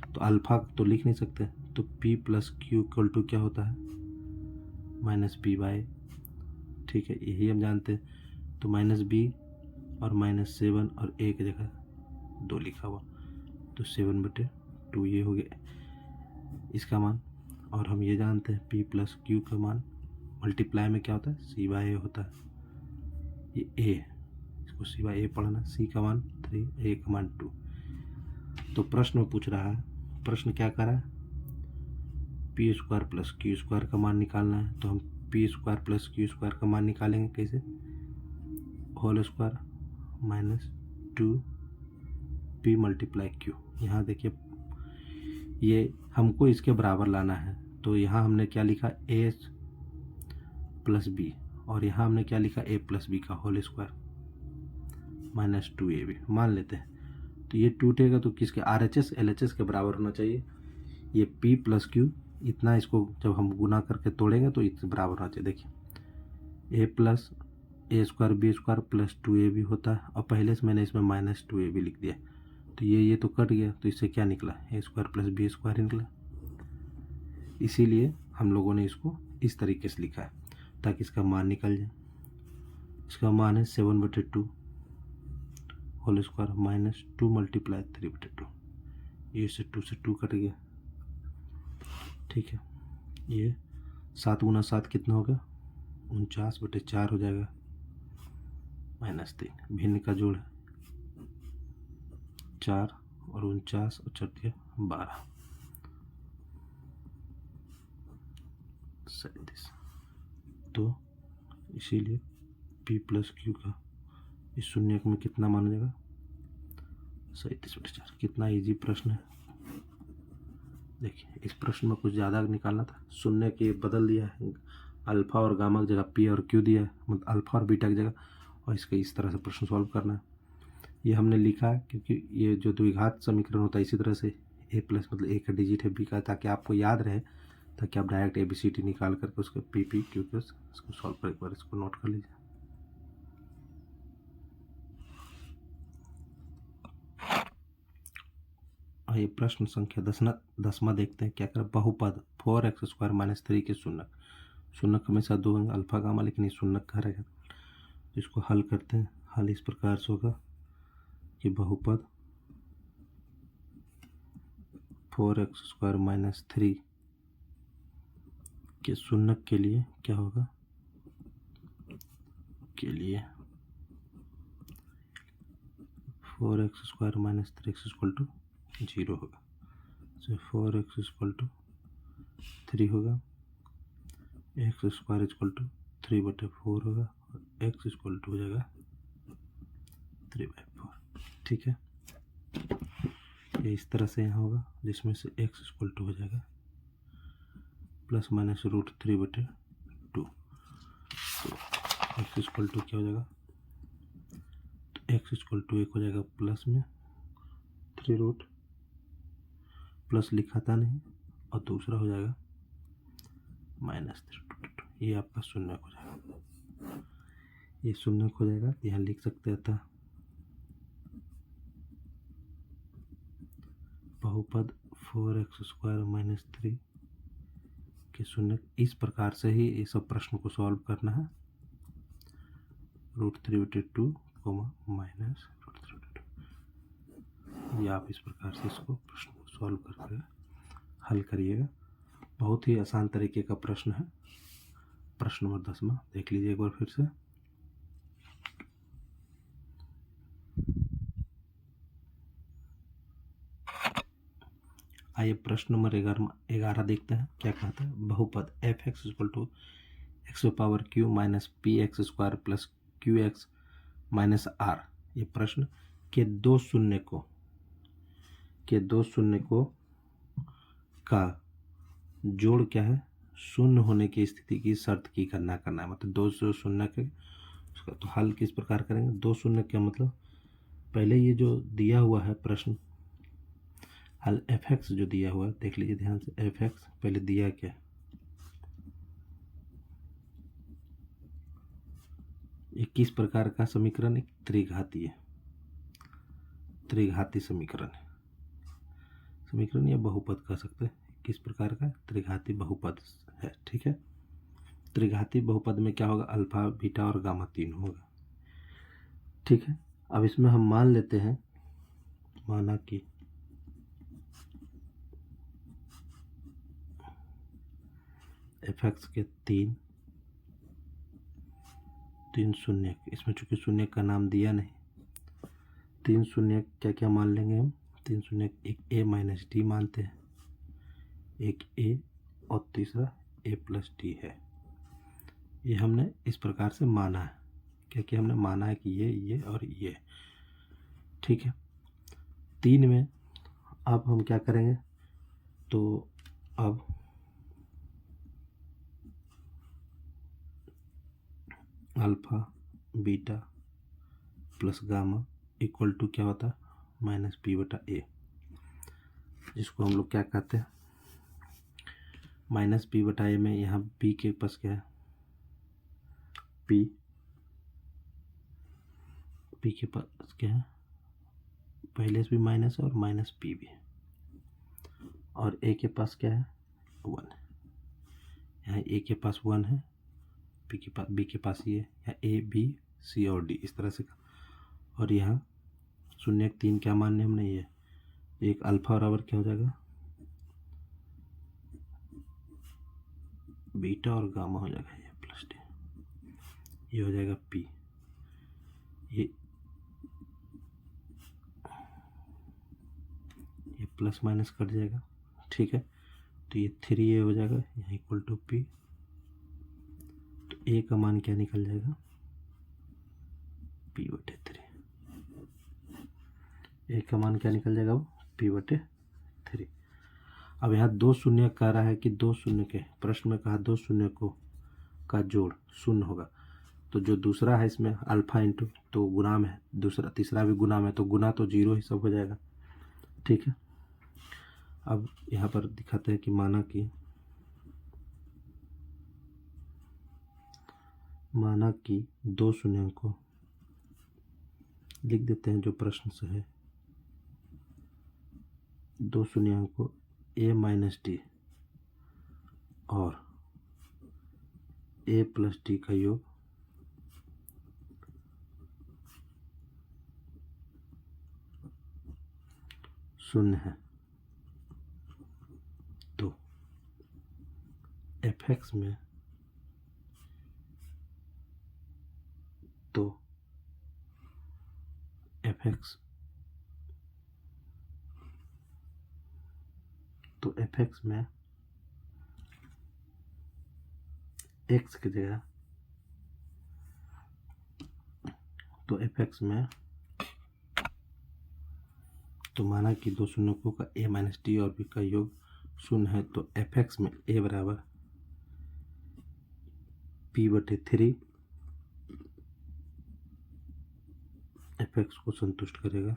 तो अल्फा तो लिख नहीं सकते, तो p plus q equal to क्या होता है -b/। ठीक है, यही हम जानते हैं। तो -b और -7 और a की जगह 2 लिखा हुआ, तो 7/2 ये हो गया इसका मान। और हम ये जानते हैं p प्लस क्यू का मान मल्टीप्लाई में क्या होता है, c/a होता है। ये a, इसको c/a पढ़ना, c का मान 3, a का मान 2। तो प्रश्न में पूछ रहा है, प्रश्न क्या कर रहा है, p square plus Q square का मान निकालना है। तो हम p square plus Q square का मान निकालेंगे कैसे, whole square -2p multiply Q. यहाँ देखिए ये हमको इसके बराबर लाना है, तो यहाँ हमने क्या लिखा a प्लस बी, और यहाँ हमने क्या लिखा a प्लस बी का होल स्क्वायर -2ab मान लेते हैं। तो ये टूटेगा तो किसके, RHS LHS के बराबर होना चाहिए। ये p प्लस क्यू इतना, इसको जब हम गुना करके तोड़ेंगे तो इसके बराबर होना चाहिए। देखिए a plus a square b square plus 2ab होता है, और पहले से मैंने इसमें -2ab लिख दिया, तो ये तो कट गया, तो इससे क्या निकला, a square plus b square निकला। इसीलिए हम लोगों ने इसको इस तरीके से लिखा है ताकि इसका मान निकल जाए। इसका मान है 7/2 होल स्क्वायर -2 मल्टीप्लाई 3/2। ये से 2 से 2 कट गया। ठीक है, ये 7 गुना 7 कितना होगा, 49/4 हो जाएगा, -3। भिन्न का जोड़ है 4 और 49 और 4 12, 37। तो इसीलिए पी प्लस क्यू का इस शून्यक में कितना माना जाएगा 37/4। कितना इजी प्रश्न है। देखिए इस प्रश्न में कुछ ज़्यादा निकालना था, शून्य के बदल दिया है, अल्फ़ा और गामा की जगह पी और क्यू दिया है, मतलब अल्फ़ा और बीटा की जगह, और इसके इस तरह से प्रश्न सॉल्व करना है। ये हमने लिखा है क्योंकि ये जो द्विघात समीकरण होता है इसी तरह से ए प्लस मतलब ए का डिजिट है बी का, ताकि आपको याद रहे, ताकि आप direct a b c d निकाल करके उसको पी पी क्यू क्यू इसको सॉल्व कर, एक बार इसको नोट कर लीजिए। आइए प्रश्न संख्या 10वां देखते हैं क्या कर। बहुपद 4x² - 3 के शून्यक, शून्यक हमेशा दो होंगे अल्फा गामा, लेकिन ये शून्यक का रहेगा। इसको हल करते हैं। हल इस प्रकार से होगा कि बहुपद 4x² - 3 के शून्यक के लिए क्या होगा, के लिए 4x² - 3x = 0 होगा। तो 4x 3 होगा, x² 3/4 होगा, और x हो जाएगा 3/4। ठीक है, ये इस तरह से यहाँ होगा, जिसमें से x हो जाएगा ±√3/2। तो x क्या हो जाएगा, तो x एक हो जाएगा प्लस में 3 प्लस लिखा था नहीं, और दूसरा हो जाएगा -3/2। ये आपका शून्यक हो जाएगा, ये शून्यक हो जाएगा। यहाँ लिख सकते हैं बहुपद 4x² - 3 के शून्यक। इस प्रकार से ही ये सब प्रश्न को सॉल्व करना है। √3/2 -√3/2, ये आप इस प्रकार से इसको प्रश्न को सॉल्व करके हल करिएगा। बहुत ही आसान तरीके का प्रश्न है। प्रश्न नंबर 10वां देख लीजिए एक बार फिर से। आइए प्रश्न नंबर 11 देखते हैं क्या कहता है। बहुपद f(x) = x³ - px² + qx - r। ये प्रश्न के दो शून्य का जोड़ क्या है, शून्य होने की स्थिति की शर्त की गणना करना है। मतलब दो शून्य के उसका तो हल किस प्रकार करेंगे। दो शून्य क्या मतलब, पहले ये जो दिया हुआ है प्रश्न हल f(x) जो दिया हुआ है, देख लीजिए ध्यान से। f(x) पहले दिया क्या, ये किस प्रकार का समीकरण है, त्रिघाती समीकरण या बहुपद कह सकते हैं। किस प्रकार का, त्रिघाती बहुपद है। ठीक है, त्रिघाती बहुपद में क्या होगा, अल्फा बीटा और गामा तीनों होगा। ठीक है, अब इसमें हम मान लेते हैं, माना कि f(x) के तीन शून्य, इसमें चूंकि शून्य का नाम दिया नहीं, तीन शून्य क्या क्या मान लेंगे हम। तीन शून्य, एक a - d मानते हैं, एक a और तीसरा a + d है। ये हमने इस प्रकार से माना है, क्या क्या हमने माना है कि ये और ये। ठीक है, तीन में अब हम क्या करेंगे, तो अब alpha beta plus gamma equal to क्या होता है, -p/a, जिसको हम लोग क्या कहते हैं, -p/a में यहाँ p के पास क्या है, p के पास क्या है, पहले से भी माइनस है और -p भी है, और a के पास क्या है, 1 है। यहाँ a के पास 1 है, b के पास ये है, a b c और d इस तरह से। और यहाँ 0 3 क्या मानने हमने, ये एक अल्फा बराबर क्या हो जाएगा, बीटा और गामा हो जाएगा, ये प्लस d, ये हो जाएगा p, ये प्लस माइनस कट जाएगा। ठीक है, तो ये 3a हो जाएगा, यहाँ इक्वल टू p, तो ए का मान क्या निकल जाएगा, p/3। ए का मान क्या निकल जाएगा, वो p/3। अब यहाँ 2 शून्य कह रहा है कि 2 शून्य के प्रश्न में कहा 2 शून्य को का जोड़ शून्य होगा, तो जो दूसरा है इसमें अल्फा इंटू तो गुणाम है, दूसरा तीसरा भी गुणाम है, तो गुना तो 0 ही सब हो जाएगा। ठीक है, अब यहाँ पर दिखाते हैं कि माना कि 2 शून्यों को लिख देते हैं जो प्रश्न से है। 2 शून्यों को a माइनस डी और a प्लस डी का योग शून्य है, तो fx में fx में x की जगह fx में तो माना कि 2 शून्यों का a माइनस डी और b का योग शून्य है, तो fx में a बराबर p/3 fx को संतुष्ट करेगा,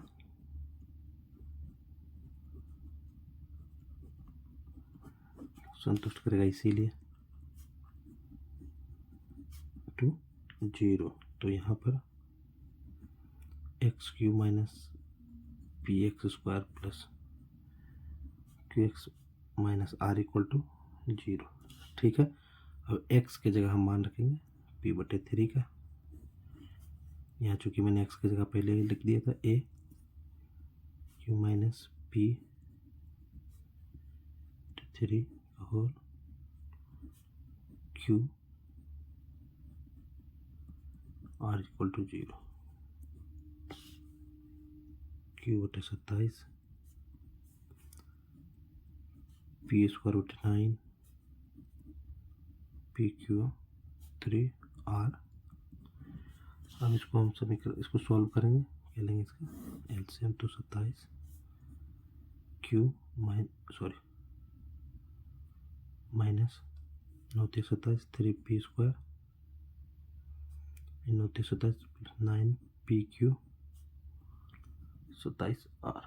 इसीलिए टू 0। तो यहाँ पर x³ minus px² plus qx minus r equal to 0। ठीक है, अब x के जगह हम मान रखेंगे p/3 का। यहाँ चूंकि मैंने x की जगह पहले ही लिख दिया था a q minus p/3 whole q r equal to 0, q/27 p²√9 pq3 r। अब इसको हम इसको सॉल्व करेंगे, क्या लेंगे इसका एलसीएम, तो 27 minus 9×27 3p², 9×27 9pq 27 r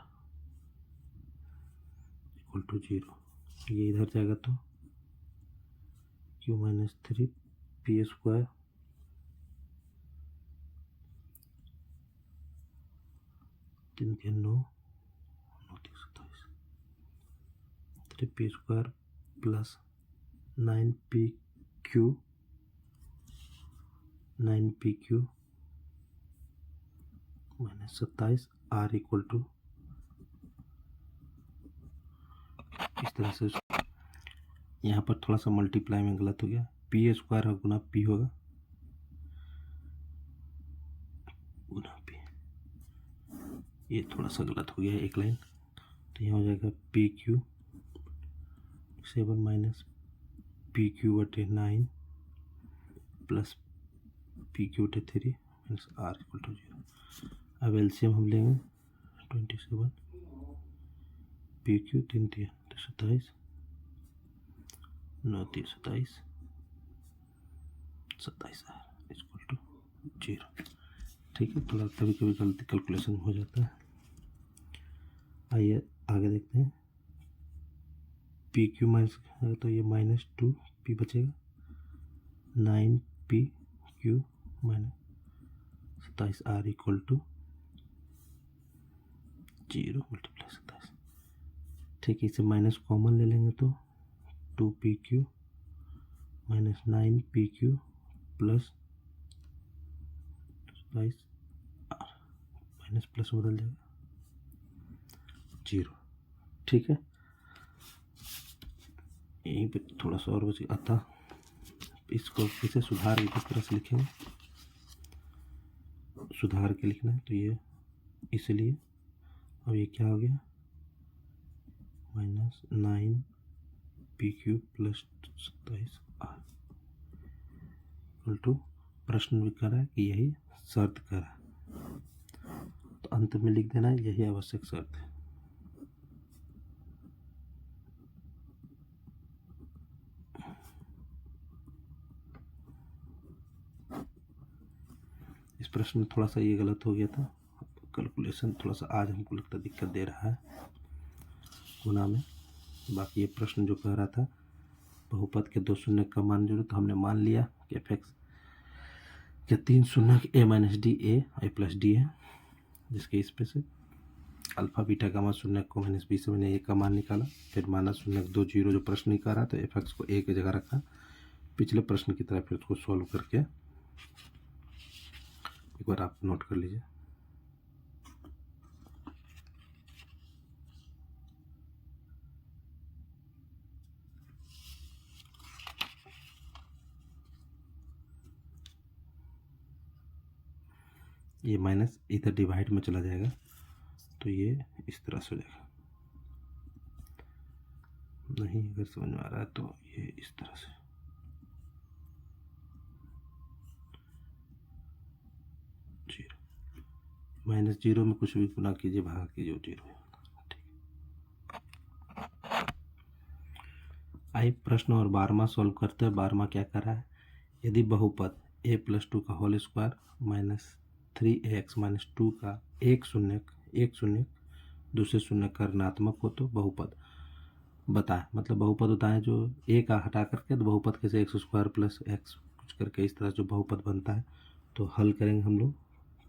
equal to 0। ये इधर जाएगा तो q minus 3p² 3×9 9×27 3p² plus 9pq minus 27 r equal to, इस तरह से। यहाँ पर थोड़ा सा मल्टीप्लाई में गलत हो गया, p² गुना p होगा गुना p, ये थोड़ा सा गलत हो गया एक लाइन, तो यहाँ हो जाएगा pq 7 minus pq/9 plus pq/3 minus r equal to 0। अब एलसीएम हम लेंगे 27 pq 3×3 27 9×27 27 r इक्वल टू 0। ठीक है, थोड़ा कभी कभी गलती कैलकुलेशन हो जाता है। आइए आगे देखते हैं, pq माइनस तो ये -2p बचेगा, 9pq minus 27 r equal to 0 multiply 27। ठीक है, इसे माइनस कॉमन ले लेंगे तो 2pq minus 9pq plus 27 r minus plus बदल जाएगा 0। ठीक है, यहीं पे थोड़ा सा और बचेगा, अतः इसको फिर से सुधार इस तरह से लिखेंगे, सुधार के लिखना है तो ये इसलिए। अब ये क्या हो गया, minus 9pq plus 27 r equal to प्रश्न भी कह रहा है कि यही शर्त कह रहा है, तो अंत में लिख देना यही आवश्यक शर्त है। इस प्रश्न में थोड़ा सा ये गलत हो गया था, कैलकुलेशन थोड़ा सा आज हमको लगता है दिक्कत दे रहा है गुना में। बाकी ये प्रश्न जो कह रहा था बहुपद के 2 शून्य का मान जोड़ो, तो हमने मान लिया कि एफ एक्स के 3 शून्य A minus D A plus D है, जिसके इस पे से अल्फा बीटा गामा शून्य को माइनस बी से मैंने ए का मान निकाला, फिर माना शून्य 2 जीरो जो प्रश्न निकाल रहा तो एफ एक्स को ए की जगह रखा पिछले प्रश्न की तरह, फिर उसको सॉल्व करके एक बार आप नोट कर लीजिए। ये माइनस इधर डिवाइड में चला जाएगा तो ये इस तरह से हो जाएगा, नहीं अगर समझ में आ रहा है तो ये इस तरह से जीरो, माइनस जीरो में कुछ भी गुना कीजिए भागा कीजिए जीरो। आइए प्रश्न और 12वां सॉल्व करते हैं। 12वां क्या कर रहा है, यदि बहुपद a प्लस 2 का whole square minus 3ax minus 2 का एक शून्य दूसरे शून्य का ऋणात्मक हो तो बहुपद बताएं। मतलब बहुपद होता है जो a का हटा करके, तो बहुपद कैसे एक्स स्क्वायर प्लस एक्स कुछ करके इस तरह जो बहुपद बनता है। तो हल करेंगे हम लोग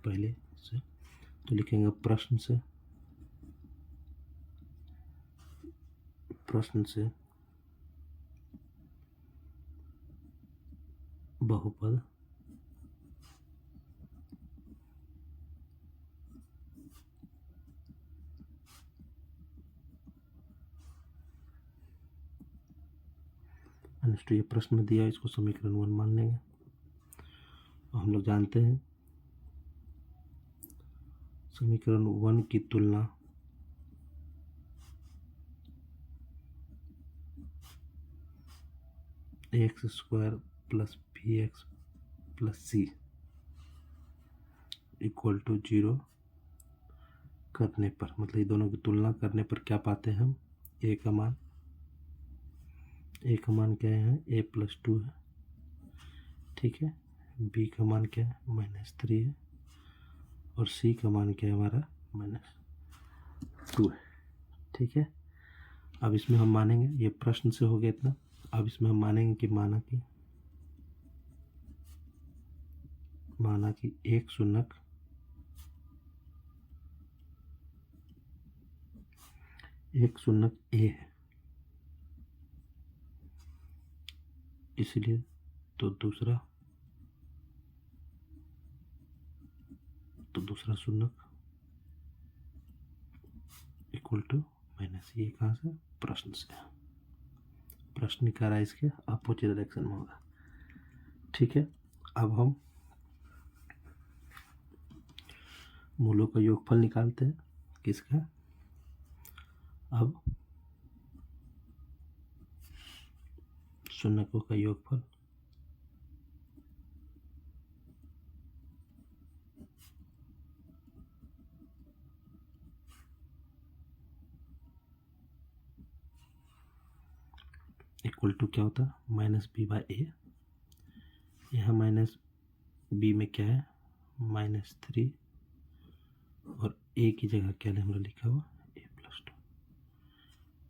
पहले से, तो लिखेंगे प्रश्न से बहुपद अनिष्ट, ये प्रश्न में दिया, इसको समीकरण 1 मान लेंगे। और हम लोग जानते हैं समीकरण 1 की तुलना x square plus b x plus c equal to 0 करने पर, मतलब ये दोनों की तुलना करने पर क्या पाते हैं हम, ए का मान क्या है, ए प्लस 2 है, ठीक है। बी का मान क्या है, -3 है, और सी का मान क्या है हमारा, -2 है, ठीक है। अब इसमें हम मानेंगे, ये प्रश्न से हो गया इतना। अब इसमें हम मानेंगे कि माना कि एक शून्यक ए है, इसलिए तो दूसरा शून्यक इक्वल टू माइनस, ये कहाँ से, प्रश्न से, प्रश्न निकाल रहा है इसके अपोजिट डायरेक्शन में होगा, ठीक है। अब हम मूलों का योगफल निकालते हैं, किसका, अब शून्यकों का योगफल इक्वल टू क्या होता है, -b/a। यहाँ -b में क्या है, -3, और a की जगह क्या हमने लिखा हुआ, a प्लस 2,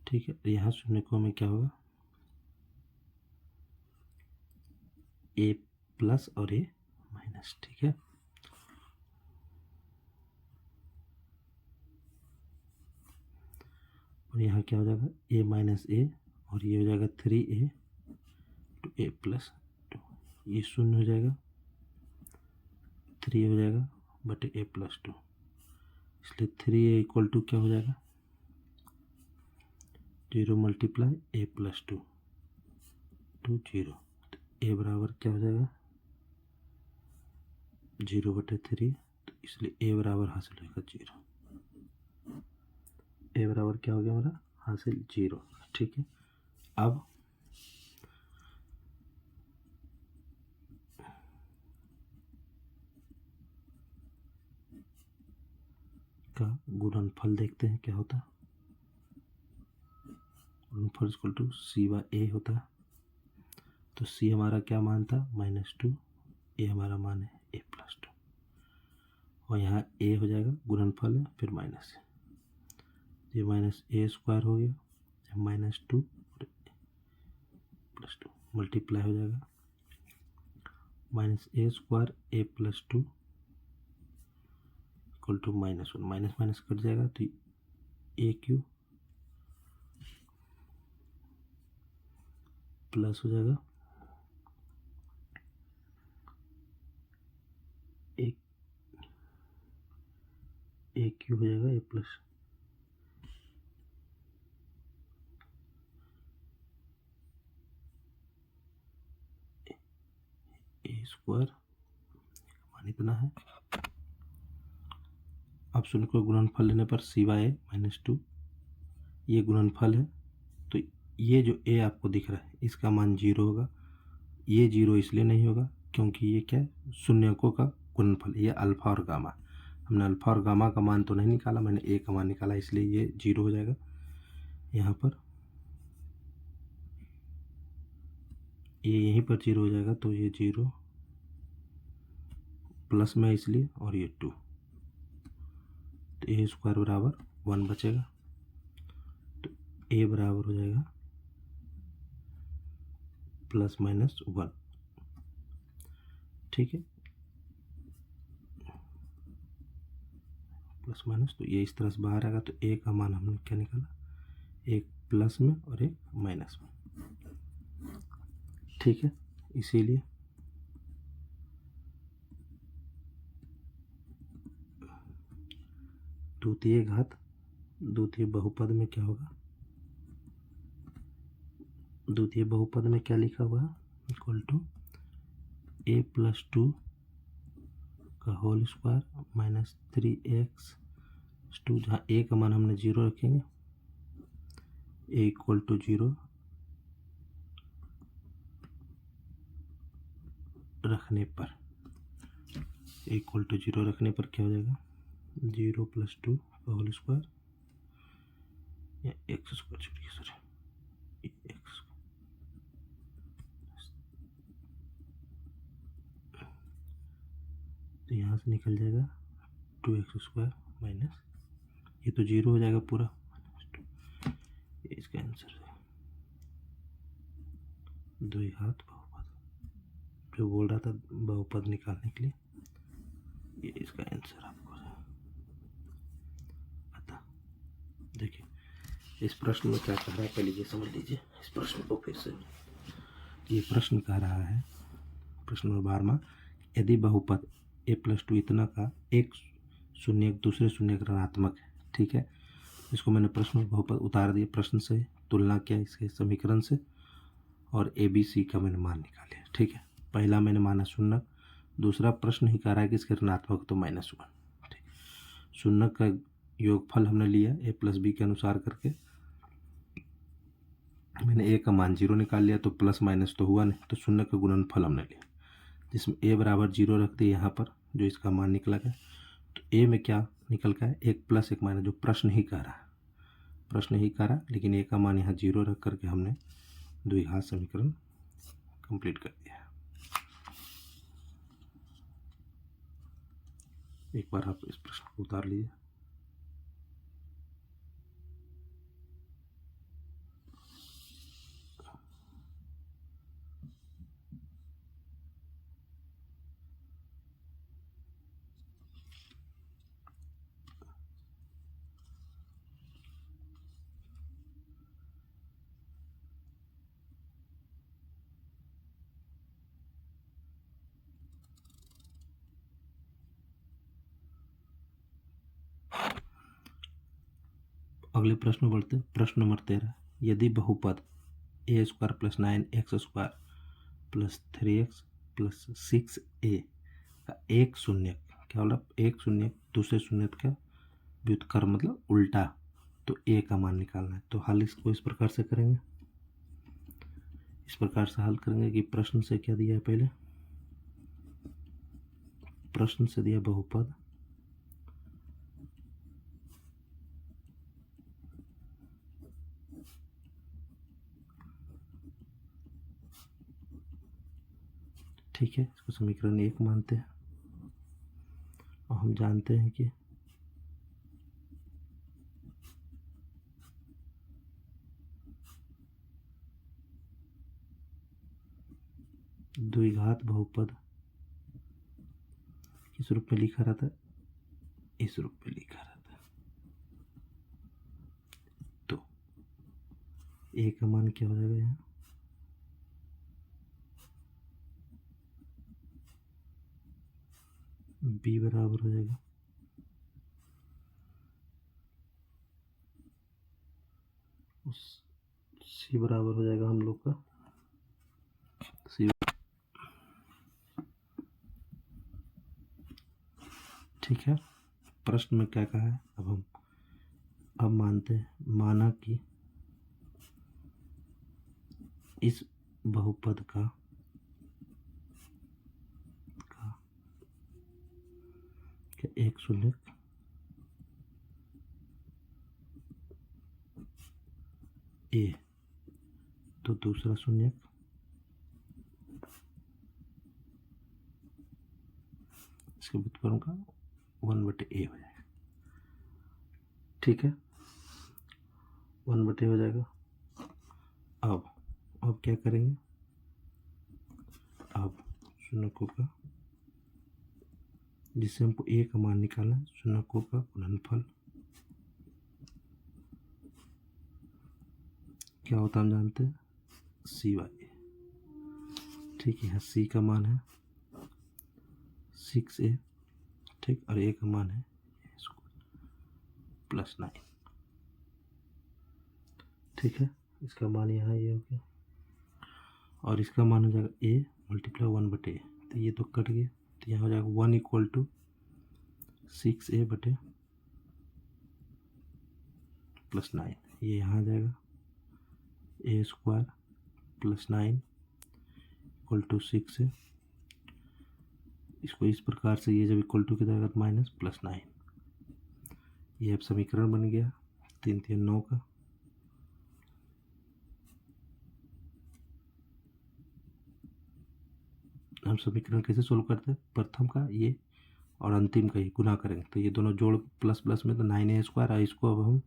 ठीक है। यहाँ शून्यकों में क्या होगा, a प्लस और a माइनस, ठीक है। और यहाँ क्या हो जाएगा, a माइनस a, और ये हो जाएगा 3a टू a प्लस 2, ये शून्य हो जाएगा, 3 हो जाएगा बटे a प्लस 2, इसलिए 3a इक्वल टू क्या हो जाएगा, 0 मल्टीप्लाई a प्लस 2 टू 0, तो a बराबर क्या हो जाएगा, 0/3, तो इसलिए a बराबर हासिल होगा 0, a बराबर क्या हो गया हमारा, हासिल 0, ठीक है। अब का गुणनफल देखते हैं क्या होता है। गुणनफल इक्वल टू सी बाय ए होता है। तो सी हमारा क्या मान था -2, ए हमारा मान है a+2 और यहाँ ए हो जाएगा गुणनफल है फिर माइनस है, ये -a² हो गया -2 +2 मल्टीप्लाई हो जाएगा -a² a+2 equal to -1 minus minus cut जाएगा तो a³ प्लस हो जाएगा a³ हो जाएगा a प्लस a² मान इतना है। अब शून्य को गुणनफल लेने पर सी बाय -2 ये गुणनफल है। तो ये जो a आपको दिख रहा है इसका मान 0 होगा। ये 0 इसलिए नहीं होगा क्योंकि ये क्या है शून्यकों का गुणनफल, ये अल्फा और गामा। हमने अल्फा और गामा का मान तो नहीं निकाला, मैंने a का मान निकाला, इसलिए ये 0 हो जाएगा। यहाँ पर ये यहीं पर 0 हो जाएगा तो ये 0 प्लस में इसलिए और ये 2 तो a² बराबर 1 बचेगा। तो a बराबर हो जाएगा +-1। ठीक है, प्लस माइनस तो ये इस तरह से बाहर आएगा। तो a का मान हमने क्या निकाला, एक प्लस में और एक माइनस में। ठीक है, इसीलिए द्वितीय घात द्वितीय बहुपद में क्या होगा, द्वितीय बहुपद में क्या लिखा हुआ है इक्वल टू a+2 का होल स्क्वायर -3x²। जहाँ a का मान हमने 0 रखेंगे, a इक्वल टू 0 रखने पर इक्वल टू 0 रखने पर क्या हो जाएगा 0 + 2 का होल स्क्वायर या x² छोड़िए सर x। तो यहाँ से निकल जाएगा 2x² माइनस ये तो 0 हो जाएगा पूरा, ये इसका आंसर है। द्विघात बहुपद जो बोल रहा था बहुपद निकालने के लिए, ये इसका आंसर आपको पता। देखिए इस प्रश्न में क्या कह रहा है पहले ये समझ लीजिए इस प्रश्न को फिर से। ये प्रश्न कह रहा है, प्रश्न नंबर 12, यदि बहुपद a+2 इतना का एक शून्य दूसरे शून्य का ऋणात्मक है। ठीक है, इसको मैंने प्रश्न में बहुपद उतार दिया, प्रश्न से तुलना किया इसके समीकरण से और ABC का मैंने मान निकाले। ठीक है, पहला मैंने माना शून्य, दूसरा प्रश्न ही कह रहा है कि इसके ऋणात्मक तो -1। ठीक, शून्य का योगफल हमने लिया a+b के अनुसार करके, मैंने a का मान 0 निकाल लिया तो प्लस माइनस तो हुआ नहीं, तो शून्य का गुणनफल हमने लिया जिसमें a बराबर 0 रख दिया यहाँ पर जो इसका मान निकला गया। तो a में क्या निकल का है, एक प्लस एक माइनस, जो प्रश्न ही कह रहा है, प्रश्न ही कह रहा, लेकिन a का मान यहाँ 0 रख करके हमने द्विघात समीकरण कंप्लीट कर दिया। एक बार आप इस प्रश्न को उतार लीजिए। अगले प्रश्न बढ़ते, प्रश्न नंबर 13, यदि बहुपद a² + 9x² + 3x + 6a का एक शून्य, क्या बोला, एक शून्य दूसरे शून्य का व्युत्क्रम मतलब उल्टा, तो a का मान निकालना है। तो हल इसको इस प्रकार से करेंगे, इस प्रकार से हल करेंगे कि प्रश्न से क्या दिया है, पहले प्रश्न से दिया बहुपद ठीक है, इसको समीकरण 1 मानते हैं और हम जानते हैं कि द्विघात बहुपद किस रूप में लिखा रहता है, इस रूप में लिखा रहता है। तो a का मान क्या हो जाएगा, यहाँ b बराबर हो जाएगा उस c बराबर हो जाएगा हम लोग का c। ठीक है, प्रश्न में क्या कहा है, अब मानते हैं, माना कि इस बहुपद का एक शून्य ए तो दूसरा शून्य इसके व्युत्क्रम का 1/a हो जाएगा। ठीक है, 1/a हो जाएगा। अब क्या करेंगे, अब शून्यकों का, जिससे हमको a का मान निकालना है, शून्यकों का गुणनफल क्या होता है हम जानते हैं, c/a। ठीक है, c का मान है 6a, ठीक, और a का मान है +9। ठीक है, इसका मान यहाँ ये हो गया और इसका मान हो जाएगा a × 1/a, तो ये तो कट गया, तो यहाँ हो जाएगा 1 = 6a/9, ये यहाँ आ जाएगा a² + 9 = 6a। इसको इस प्रकार से, ये जब इक्वल टू की जाएगा तो -+9, ये अब समीकरण बन गया 3 3 9 का। हम समीकरण कैसे सोल्व करते हैं, प्रथम का ये और अंतिम का ये गुना करेंगे, तो ये दोनों जोड़ प्लस में तो 9a² और इसको अब हम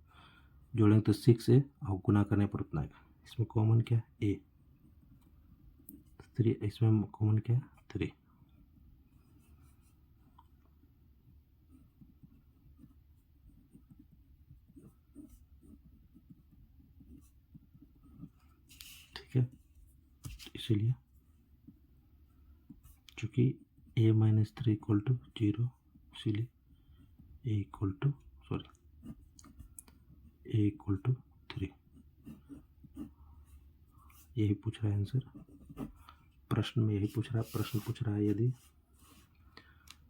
जोड़ेंगे तो 6a और गुना करने पर उतना आएगा। इसमें कॉमन क्या है, a, 3, इसमें कॉमन क्या है 3। ठीक है, इसीलिए चूँकि a - 3 = 0, इसीलिए a = 3। यही पूछ रहा है आंसर, प्रश्न में यही पूछ रहा है। प्रश्न पूछ रहा है यदि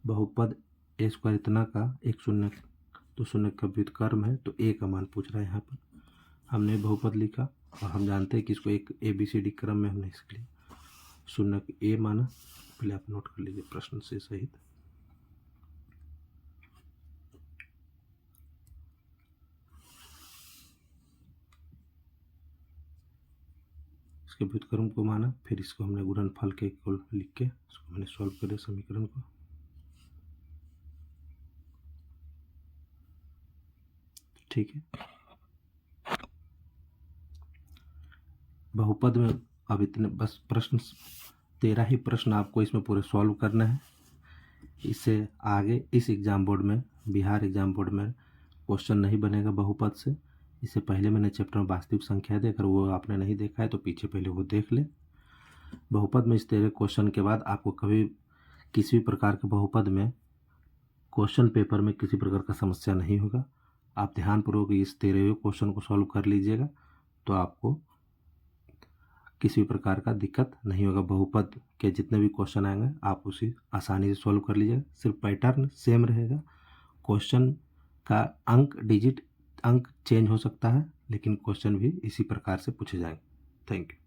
बहुपद a² इतना का एक शून्य तो शून्य का व्युत्क्रम है, तो a का मान पूछ रहा है। यहाँ पर हमने बहुपद लिखा और हम जानते हैं कि इसको एक ABCD क्रम में हमने इसके लिए शून्य a माना। पहले आप नोट कर लीजिए प्रश्न से सहित। इसके व्युत्क्रम को माना, फिर इसको हमने गुणनफल के इक्वल लिख के इसको मैंने सॉल्व कर दिया समीकरण को। ठीक है, बहुपद में अब इतने बस प्रश्न 13 ही प्रश्न आपको इसमें पूरे सॉल्व करना है। इससे आगे इस एग्ज़ाम बोर्ड में, बिहार एग्ज़ाम बोर्ड में क्वेश्चन नहीं बनेगा बहुपद से। इससे पहले मैंने चैप्टर में वास्तविक संख्या देकर, वो आपने नहीं देखा है तो पीछे पहले वो देख ले। बहुपद में इस 13 क्वेश्चन के बाद आपको कभी किसी भी प्रकार के बहुपद में क्वेश्चन पेपर में किसी प्रकार का समस्या नहीं होगा। आप ध्यानपूर्वक इस 13वें क्वेश्चन को सॉल्व कर लीजिएगा तो आपको किसी भी प्रकार का दिक्कत नहीं होगा। बहुपद के जितने भी क्वेश्चन आएंगे आप उसे आसानी से सॉल्व कर लीजिएगा। सिर्फ पैटर्न सेम रहेगा, क्वेश्चन का अंक चेंज हो सकता है, लेकिन क्वेश्चन भी इसी प्रकार से पूछे जाएंगे। Thank you.